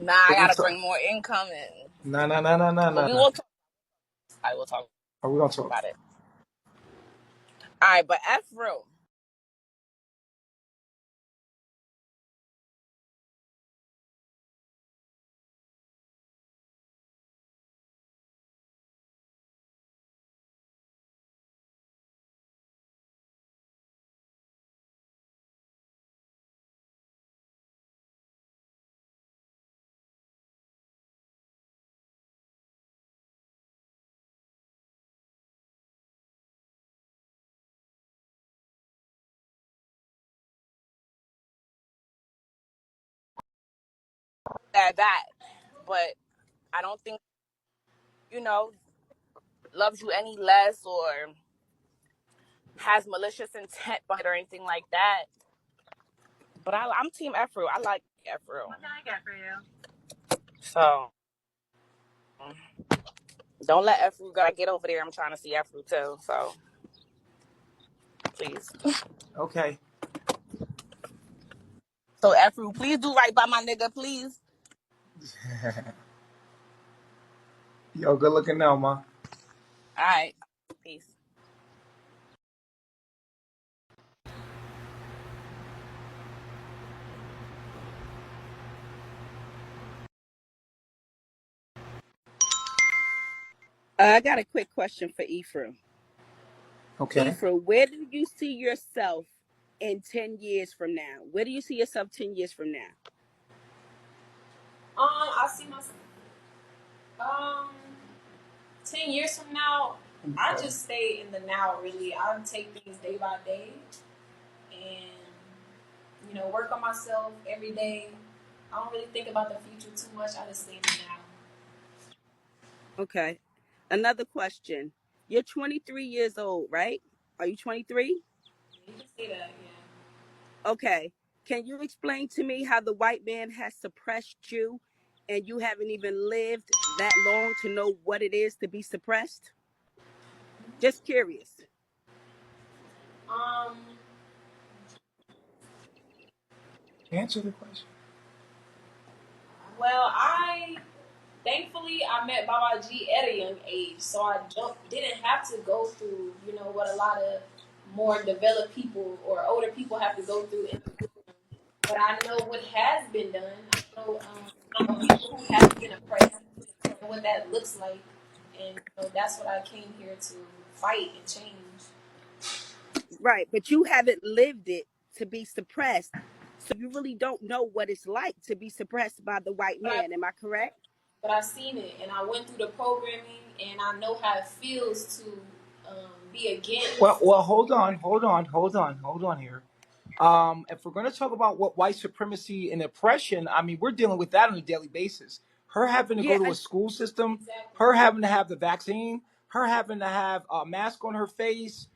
Nah, I But we gotta talk. bring more income in, Nah, nah, nah, nah, nah, but nah, we nah. will talk. I will talk Are we gonna talk? about it. All right, but Efru, that, but I don't think loves you any less or has malicious intent behind it or anything like that. But I'm Team Efru. I like Efru. What can I get for you? So don't let Efru gotta get over there. I'm trying to see Efru too. So please. Okay. So Efru, please do right by my nigga, please. Yo, good looking now, ma. All right. Peace. I got a quick question for Efru. Okay. Efru, where do you see yourself in 10 years from now? Where do you see yourself 10 years from now? I see myself. 10 years from now, I just stay in the now. Really, I take things day by day, and work on myself every day. I don't really think about the future too much. I just stay in the now. Okay. Another question. You're 23 years old, right? Are you 23? You can say that, yeah. Okay. Can you explain to me how the white man has suppressed you and you haven't even lived that long to know what it is to be suppressed? Just curious. Um, Answer the question. well, thankfully I met Baba G at a young age, so I didn't have to go through, what a lot of more developed people or older people have to go through. But I know what has been done. I know, people who have been oppressed and what that looks like, and that's what I came here to fight and change. Right, but you haven't lived it to be suppressed. So you really don't know what it's like to be suppressed by the white But I, man. Am I correct? but I seen it, and I went through the programming, and I know how it feels to be against. Well, hold on here. If we're going to talk about what white supremacy and oppression, I mean, we're dealing with that on a daily basis. Her having to Yeah, go to a school system, Exactly. her having to have the vaccine, her having to have a mask on her face,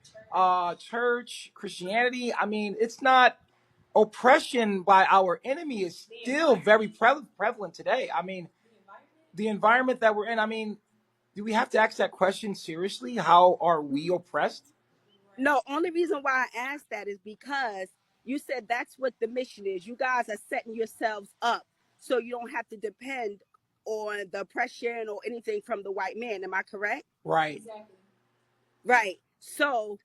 church, Christianity. I mean, it's not oppression by our enemy is still very prevalent today. I mean, the environment that we're in, I mean, do we have to ask that question seriously? How are we oppressed? no, only reason why I asked that is because you said that's what the mission is. You guys are setting yourselves up so you don't have to depend on the oppression or anything from the white man. Am I correct? Right. Exactly. Right. So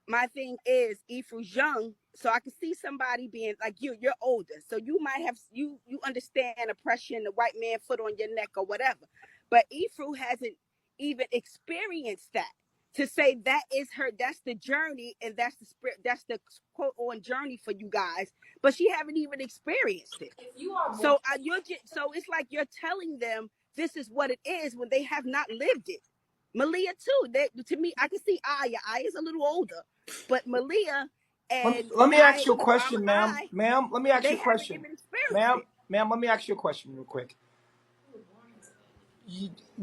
my thing is Ephraim's young, so I can see somebody being like you're older. So you might have you understand oppression, the white man foot on your neck or whatever. But Ephraim hasn't even experienced that. To say that is that's the journey and that's the spirit, that's the quote on journey for you guys, but she haven't even experienced it. If you are born, So so it's like you're telling them this is what it is when they have not lived it. Malia too. To me, I can see Aya. Aya's a little older, but Malia and Let me ask I, you a question, ma'am. I, Ma'am, let me ask they you a haven't question. even experienced Ma'am, it. ma'am, let me ask you a question real quick.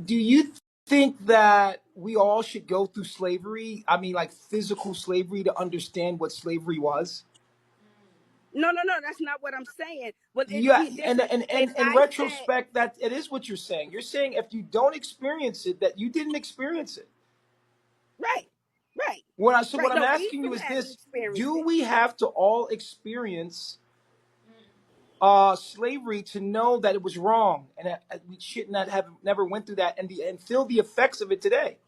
Do you think that we all should go through slavery? I mean, like physical slavery to understand what slavery was? No, that's not what I'm saying. Well, Yeah, there's and a, and if and in I said, retrospect, that it is what you're saying. You're saying if you don't experience it, that you didn't experience it. right, right, What right. I'm No, asking you Ephraim is hasn't this: experienced do it. we have to all experience slavery to know that it was wrong, and that we should not have never went through that, and feel the effects of it today?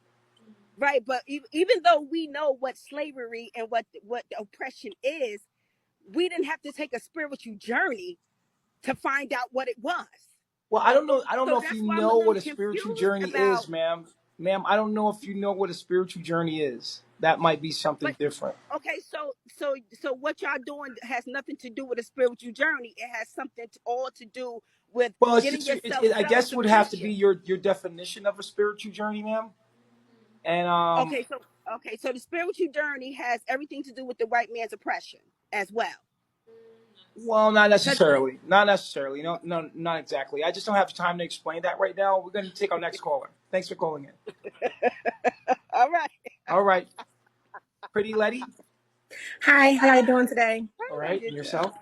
Right, but even though we know what slavery and what the oppression is, we didn't have to take a spiritual journey to find out what it was. Well, I don't know. I don't So know if that's you why I'm a know little what a spiritual confused journey is, about. ma'am. Ma'am, I don't know if you know what a spiritual journey is. That might be something But different. okay, so what y'all doing has nothing to do with a spiritual journey. It has something all to do with Well, it's getting just, yourself I self guess it would have to be sufficient. your definition of a spiritual journey, ma'am. And Okay, so the spiritual journey has everything to do with the white man's oppression as well. well, not Because necessarily. Not necessarily. No, no, not exactly. I just don't have time to explain that right now. We're going to take our next caller. Thanks for calling in. all right, All right, pretty Letty. Hi, how you doing today? All my right, good and girl. yourself?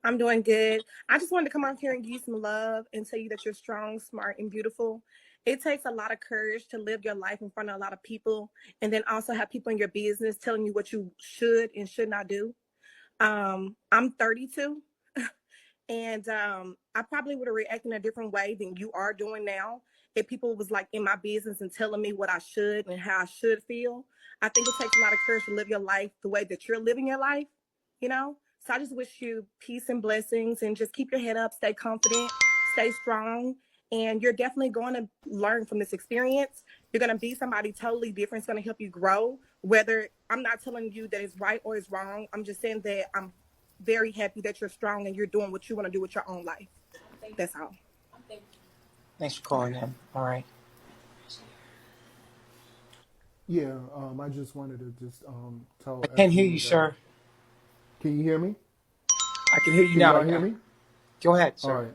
I'm doing good. I just wanted to come out here and give you some love and tell you that you're strong, smart, and beautiful. It takes a lot of courage to live your life in front of a lot of people and then also have people in your business telling you what you should and should not do. I'm 32. And I probably would have reacted in a different way than you are doing now. If people was like in my business and telling me what I should and how I should feel, I think it takes a lot of courage to live your life the way that you're living your life, you know? So I just wish you peace and blessings and just keep your head up, stay confident, stay strong. And you're definitely going to learn from this experience. You're going to be somebody totally different. It's going to help you grow. Whether I'm not telling you that it's right or it's wrong, I'm just saying that I'm very happy that you're strong and you're doing what you want to do with your own life. That's all. Thanks for calling in. All right. Yeah, I just wanted to just I tell can't hear you, Efru that. sir. Can you hear me? I can hear you Can now. y'all hear Yeah. me? Go ahead, All sir. right.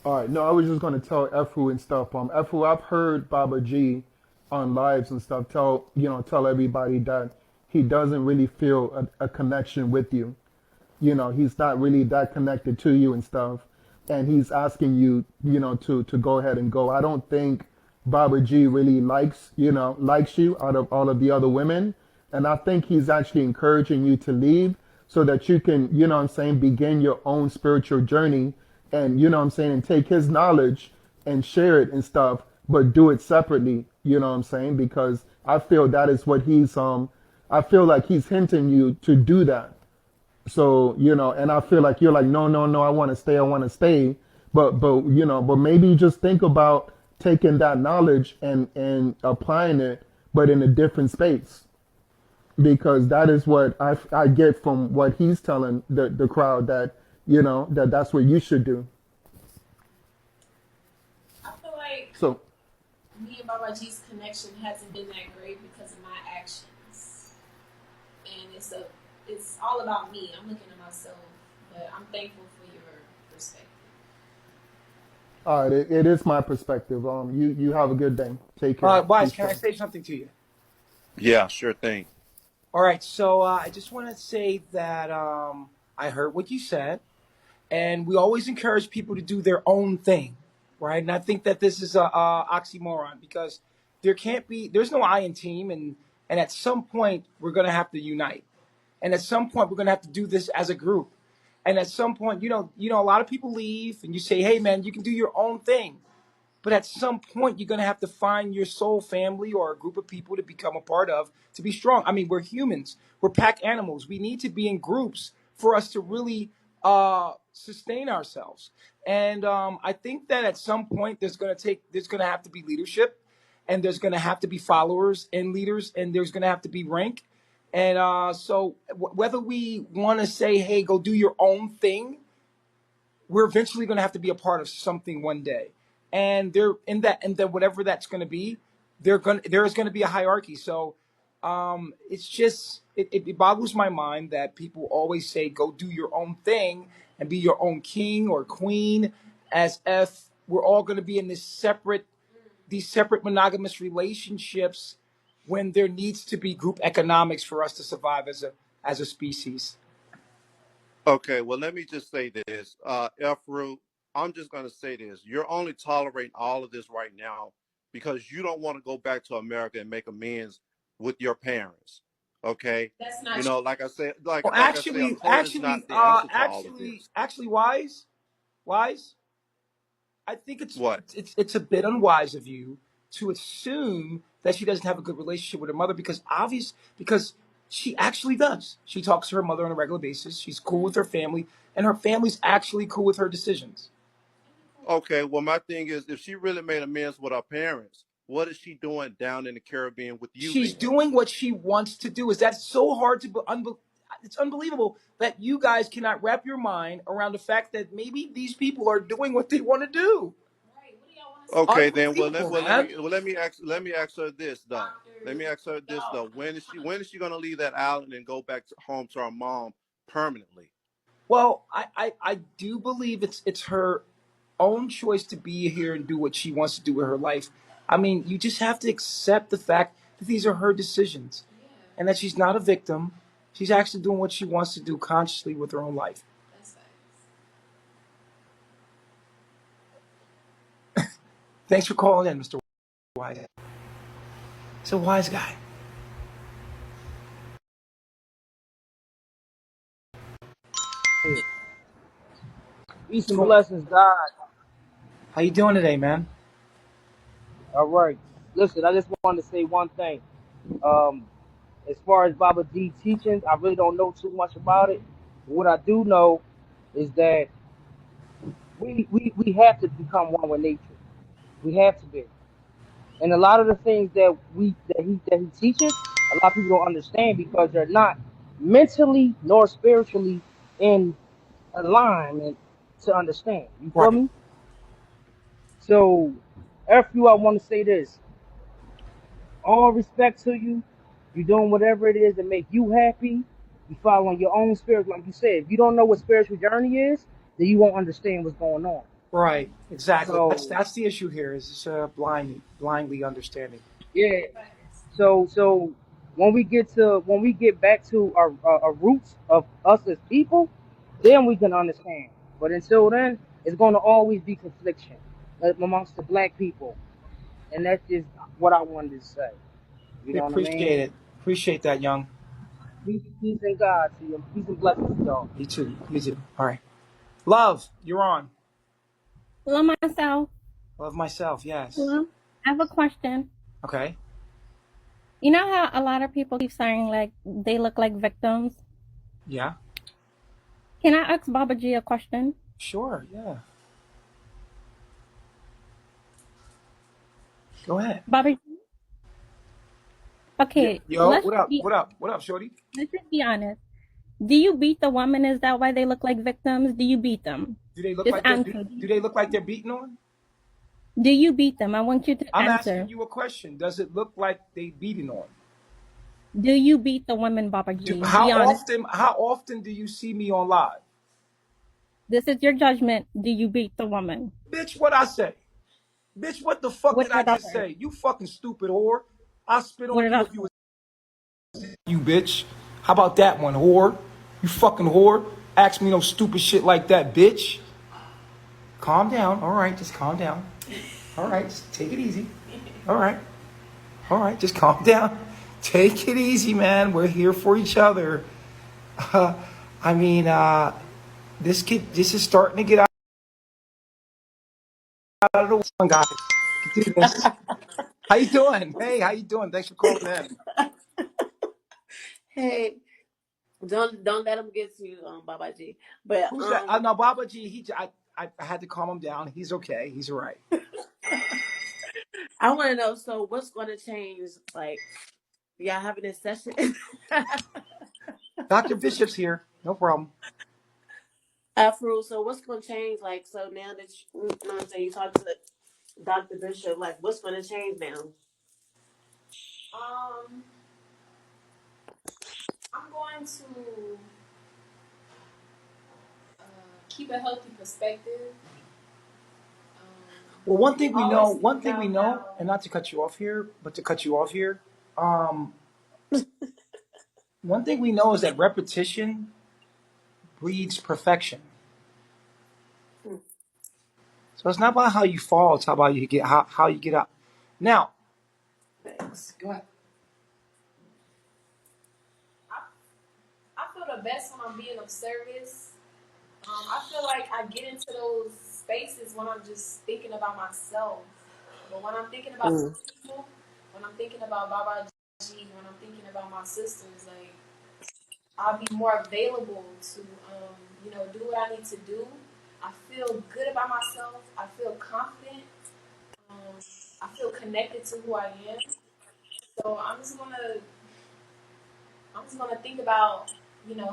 All right. No, I was just gonna tell Efru and stuff. Efru, I've heard Baba G on lives and stuff tell everybody that he doesn't really feel a connection with you. He's not really that connected to you and stuff, and he's asking you, to go ahead and go. I don't think Baba G really likes you out of all of the other women, and I think he's actually encouraging you to leave so that you can, what I'm saying, begin your own spiritual journey, and what I'm saying, and take his knowledge and share it and stuff, but do it separately. You know what I'm saying? Because I feel that is what I feel like he's hinting you to do that. So, and I feel like you're like, no, no, no, I want to stay. But maybe just think about taking that knowledge and applying it, but in a different space. Because that is what I get from what he's telling the crowd that, that's what you should do. I feel like So, me and Baba G's connection hasn't been that great because of my actions, and it's all about me. I'm looking at myself, but I'm thankful for your perspective. all right, it is my perspective. You have a good day. Take care. Wise, Peace, can I bro. say something to you? Yeah, sure thing. All right. So I just want to say that I heard what you said, and we always encourage people to do their own thing, right? And I think that this is a oxymoron because there's no I in team, and at some point we're gonna have to unite, and at some point we're gonna have to do this as a group, and at some point, a lot of people leave, and you say, hey man, you can do your own thing. But at some point, you're going to have to find your soul family or a group of people to become a part of to be strong. I mean, we're humans, we're pack animals. We need to be in groups for us to really sustain ourselves. And I think that at some point, there's going to have to be leadership, and there's going to have to be followers and leaders, and there's going to have to be rank. And whether we want to say, hey, go do your own thing, we're eventually going to have to be a part of something one day, and there in that, and then whatever that's going to be, there is going to be a hierarchy. So it's just it boggles my mind that people always say go do your own thing and be your own king or queen, as if we're all going to be in these separate monogamous relationships when there needs to be group economics for us to survive as a species. Okay, well, let me just say this. Efru, I'm just going to say this. You're only tolerating all of this right now because you don't want to go back to America and make amends with your parents. Okay? That's not You true. know, like I said, Well, like I say, a court is not the answer to all of this. Wise. I think What? it's a bit unwise of you to assume that she doesn't have a good relationship with her mother because she actually does. She talks to her mother on a regular basis. She's cool with her family, and her family's actually cool with her decisions. Okay, well, my thing is, if she really made amends with her parents, what is she doing down in the Caribbean with you She's then? doing what she wants to do. Is that so hard to it's unbelievable that you guys cannot wrap your mind around the fact that maybe these people are doing what they want to do. Right. What do y'all want to say? Okay, then Unbelievable, man. let me ask her this though. Let me ask her this though. When is she gonna leave that island and go back to home to her mom permanently? Well, I do believe it's her own choice to be here and do what she wants to do with her life. I mean, you just have to accept the fact that these are her decisions and that she's not a victim. She's actually doing what she wants to do consciously with her own life. That's facts. Thanks for calling in, Mr. Wise. He's a wise guy. Peace What's and going? blessings, God. How you doing today, man? All right. Listen, I just wanted to say one thing. Um, as far as Baba G teachings, I really don't know too much about it. But what I do know is that we have to become one with nature. We have to be. And a lot of the things that he teaches, a lot of people don't understand because they're not mentally nor spiritually in alignment to understand. You feel Right. me? So, after you, I want to say this. All respect to you. You're doing whatever it is that make you happy. You following your own spirit, like you said. If you don't know what spiritual journey is, then you won't understand what's going on. Right. Exactly. So That's the issue here. Is this blindly understanding. yeah. So when we get back to our roots of us as people, then we can understand. But until then, it's going to always be confliction amongst the black people, and that's just what I wanted to say. You We know what I mean? appreciate it. Appreciate that, young. Peace and God to you. Peace and blessings to y'all. You too. You too. All right. Love, you're on. Hello, myself. Love myself. Yes. Hello. I have a question. Okay. You know how a lot of people keep saying like they look like victims? Yeah. Can I ask Baba G a question? Sure. Yeah. Go ahead. Baba G? Yeah. Okay, Yo. What up? What up? What up, shorty? let's just be honest. Do you beat the woman? Is that why they look like victims? Do you beat them? Do they look Just like answer. do they look like they're beaten on? Do you beat them? I want you to I'm answer. asking you a question. Does it look like they beaten on? Do you beat the women, Baba G? Be honest. How often do you see me on live? This is your judgment. Do you beat the woman? Bitch, what I say? Bitch, what the fuck What did I did I just say? say? You fucking stupid whore. I spit What on did you I if you say? was you, bitch. How about that one, whore? You fucking whore. Ask me no stupid shit like that, bitch. Calm down. All right, just calm down. All right, just take it easy. All right. All right, just calm down. Take it easy, man. We're here for each other. I mean, this is starting to get out of the one, guys. We can do this. How you doing? Hey, how you doing? Thanks for calling in. Hey, don't let him get to you, Baba G. But Who's that? No, Baba G. I had to calm him down. He's okay. He's all right. I want to know. So, what's going to change? Like, y'all having this session? Dr. Bishop's here. No problem. Afro. So, what's going to change? Like, so now that you know what I'm saying, you talk to Dr. Bishop. Like, what's going to change now? Um, I'm going to keep a healthy perspective. Well, Always think one thing we about know, how. and not to cut you off here, but to cut you off here, um, one thing we know is that repetition breeds perfection. So it's not about how you fall; it's about how you get up. Now, Thanks. go ahead. I feel the best when I'm being of service. I feel like I get into those spaces when I'm just thinking about myself. But when I'm thinking about Mm. people, when I'm thinking about Baba G, when I'm thinking about my sisters, like I'll be more available to, do what I need to do. I feel good about myself. I feel confident. Um, I feel connected to who I am. So I'm just gonna think about,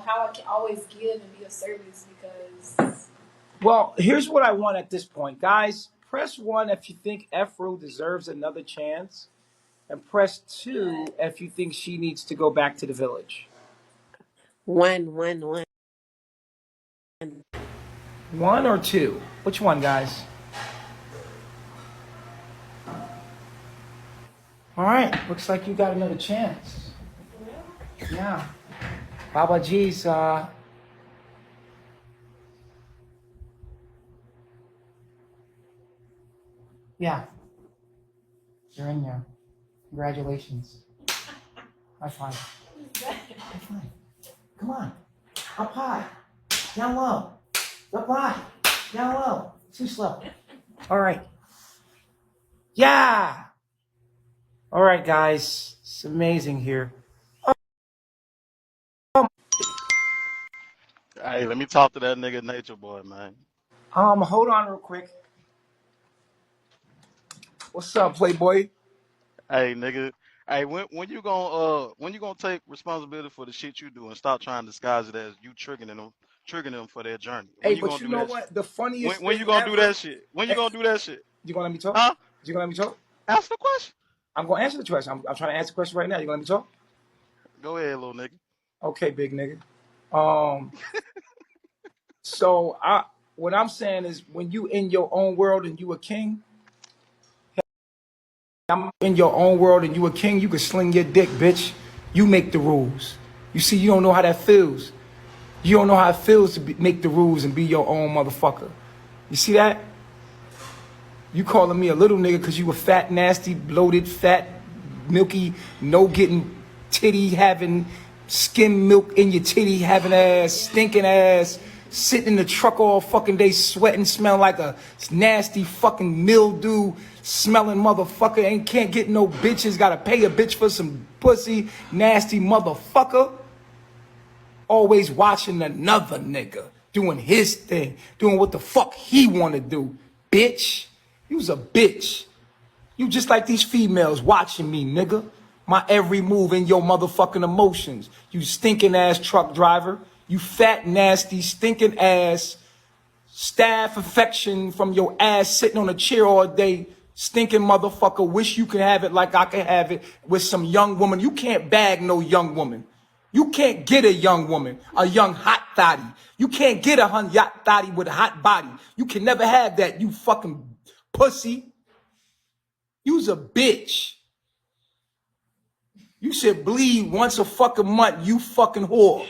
how I can always give and be of service because. Well, here's what I want at this point, guys. Press 1 if you think Efru deserves another chance, and press 2 if you think she needs to go back to the village. One. 1 or 2? Which one, guys? All right. Looks like you got another chance. Yeah. Baba G's. Yeah. You're in there. Congratulations. High five. High five. Come on. Up high. Down low. Up high. Down low. Too slow. All right. Yeah. All right, guys. It's amazing here. Hey, let me talk to that nigga Nature Boy, man. Hold on real quick. What's up, Playboy? Hey, nigga. Hey, when you gonna take responsibility for the shit you do and stop trying to disguise it as you triggering them for their journey? Hey, When you but gonna you do know that shit? what? The funniest When you thing gonna do ever. that shit? When you Eh, gonna do that shit? you gonna let me talk? Huh? You gonna let me talk? Ask the question. I'm gonna answer the question. I'm trying to answer the question right now. You gonna let me talk? Go ahead, little nigga. Okay, big nigga. Um, so what I'm saying is, when you in your own world and you a king, I'm in your own world and you a king. You can sling your dick, bitch. You make the rules. You see, you don't know how that feels. You don't know how it feels to make the rules and be your own motherfucker. You see that? You calling me a little nigga because you a fat, nasty, bloated, fat, milky, no getting, titty having, skim milk in your titty having ass, stinking ass, sitting in the truck all fucking day sweating, smelling like a nasty fucking mildew smelling motherfucker. Can't get no bitches, gotta pay a bitch for some pussy, nasty motherfucker. Always watching another nigga doing his thing, doing what the fuck he wanna do. Bitch, you's a bitch. You just like these females watching me, nigga. My every move in your motherfucking emotions. You stinking ass truck driver. You fat, nasty, stinking ass staph infection from your ass sitting on a chair all day. Stinking motherfucker. Wish you could have it like I could have it with some young woman. You can't bag no young woman. You can't get a young woman, a young hot thotty. You can't get a yacht thotty with a hot body. You can never have that, you fucking pussy. You's a bitch. You should bleed once a fucking month, you fucking whore.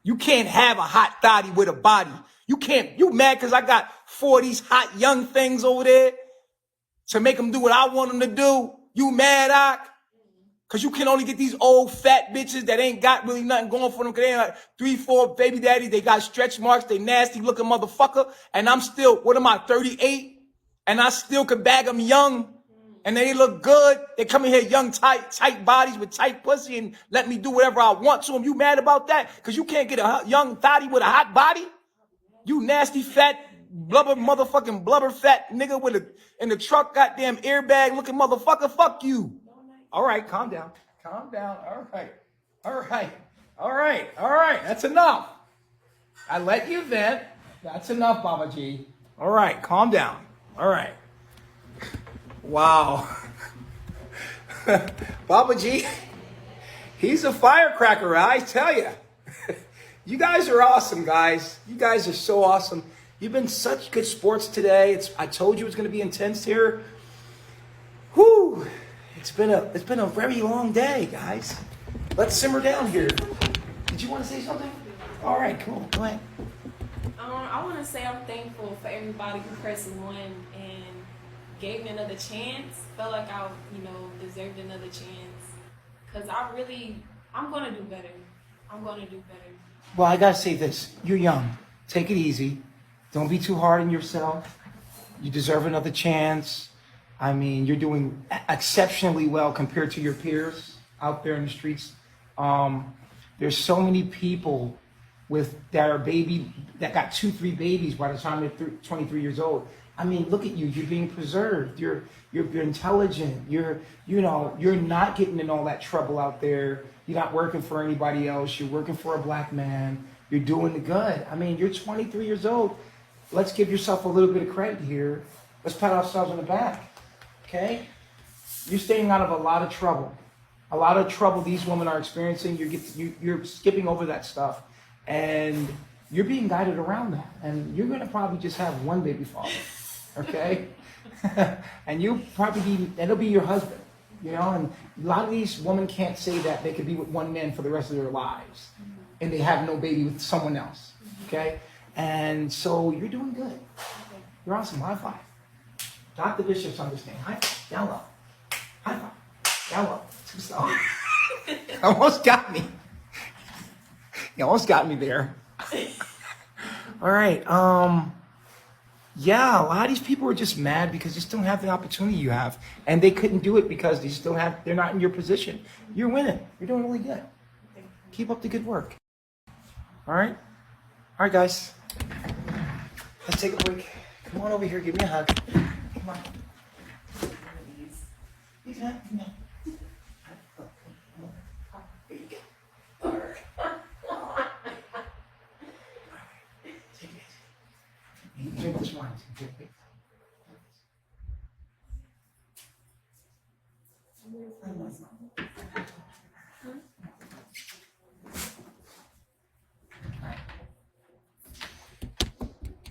You can't have a hot thotty with a body. You mad because I got 4 of these hot young things over there to make them do what I want them to do? You mad, Ock? Because you can only get these old fat bitches that ain't got really nothing going for them. Because they ain't like 3, 4 baby daddies. They got stretch marks. They nasty looking motherfucker. And I'm still, what am I, 38? And I still can bag them young. And they look good. They come in here young, tight bodies with tight pussy and let me do whatever I want to them. You mad about that? Because you can't get a young thotty with a hot body? You nasty fat motherfucking blubber fat nigga with in the truck goddamn airbag looking motherfucker. Fuck you. All right, calm down. Calm down. All right. All right. All right. All right. That's enough. I let you vent. That's enough, Baba G. All right, calm down. All right. Wow. Baba G, he's a firecracker, I tell you. You guys are awesome, guys. You guys are so awesome. You've been such good sports today. I told you it was going to be intense here. Whew. It's been a very long day, guys. Let's simmer down here. Did you want to say something? All right, cool. Go ahead. I want to say I'm thankful for everybody who pressed one and gave me another chance. Felt like I, deserved another chance. Cause I'm gonna do better. I'm gonna do better. Well, I gotta say this. You're young. Take it easy. Don't be too hard on yourself. You deserve another chance. I mean, you're doing exceptionally well compared to your peers out there in the streets. There's so many people that got 2, 3 babies by the time they're 23 years old. I mean, look at you. You're being preserved. You're intelligent. You're not getting in all that trouble out there. You're not working for anybody else. You're working for a black man. You're doing the good. I mean, you're 23 years old. Let's give yourself a little bit of credit here. Let's pat ourselves on the back. Okay? You're staying out of a lot of trouble. A lot of trouble these women are experiencing. You're skipping over that stuff. And you're being guided around that. And you're going to probably just have one baby father. Okay? And it'll be your husband. And a lot of these women can't say that they could be with one man for the rest of their lives. And they have no baby with someone else. Okay? And so you're doing good. You're awesome. High five. Dr. Bishop's understand. High five. Down low. High five. Down low. Too slow. Almost got me. You almost got me there. All right. Yeah, a lot of these people are just mad because they just don't have the opportunity you have. And they couldn't do it because they're not in your position. You're winning. You're doing really good. Keep up the good work. All right? All right, guys. Let's take a break. Come on over here. Give me a hug. Come on. You can have, come on. There you go. All right. Take it easy. Drink this wine.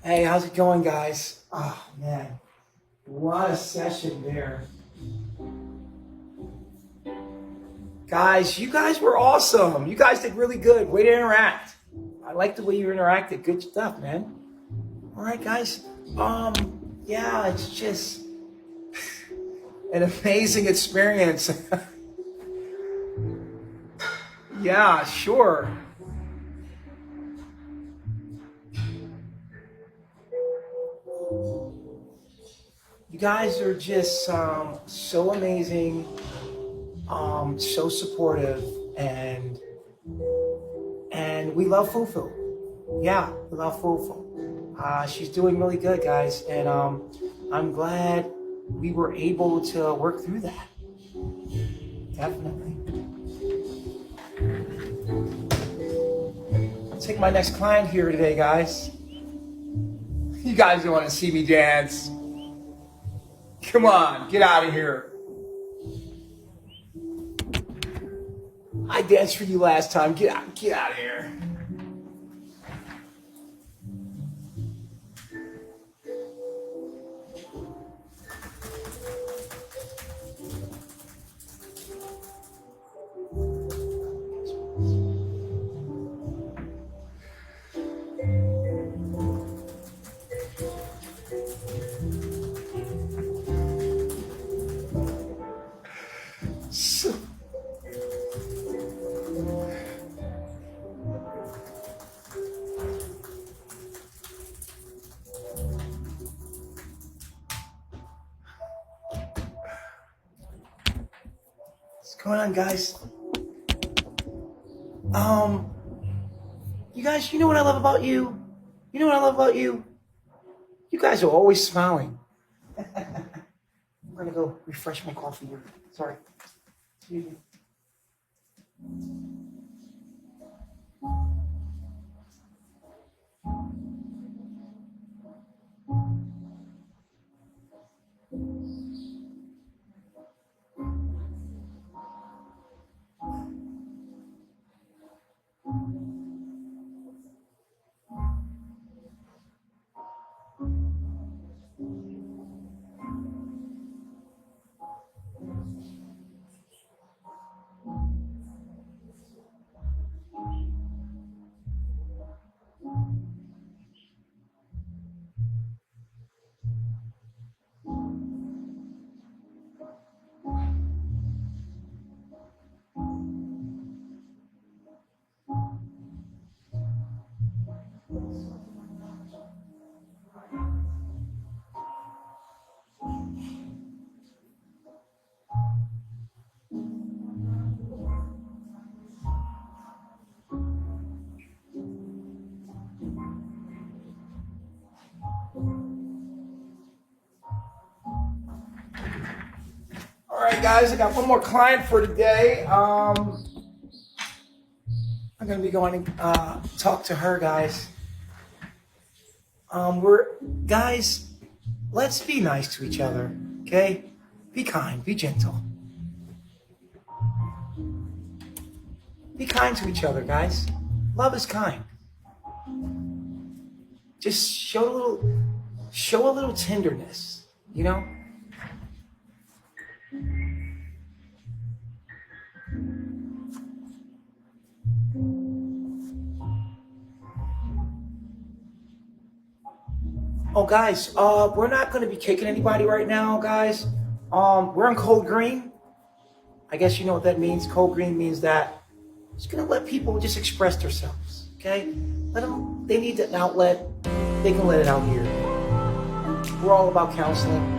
Hey, how's it going, guys? Oh, man. What a session there. Guys, you guys were awesome. You guys did really good. Way to interact. I like the way you interacted. Good stuff, man. All right, guys. Yeah, it's just an amazing experience. Yeah, sure. You guys are just so amazing, so supportive, and we love Fufu. Yeah, we love Fufu. She's doing really good, guys, and I'm glad we were able to work through that. Definitely. I'll take my next client here today, guys. You guys don't want to see me dance. Come on, get out of here. I danced for you last time. Get out of here. So, what's going on, guys? You guys, you know what I love about you? You know what I love about you? You guys are always smiling. I'm gonna go refresh my coffee here. Sorry. Excuse me. right, guys, I got one more client for today. I'm gonna be going to talk to her, guys. Guys, let's be nice to each other, okay? Be kind, be gentle. Be kind to each other, guys. Love is kind. Just show a little tenderness, you know? Oh, guys, we're not going to be kicking anybody right now, guys. We're on code green. I guess you know what that means. Code green means that just going to let people just express themselves, okay? Let them, they need an outlet. They can let it out here. We're all about counseling.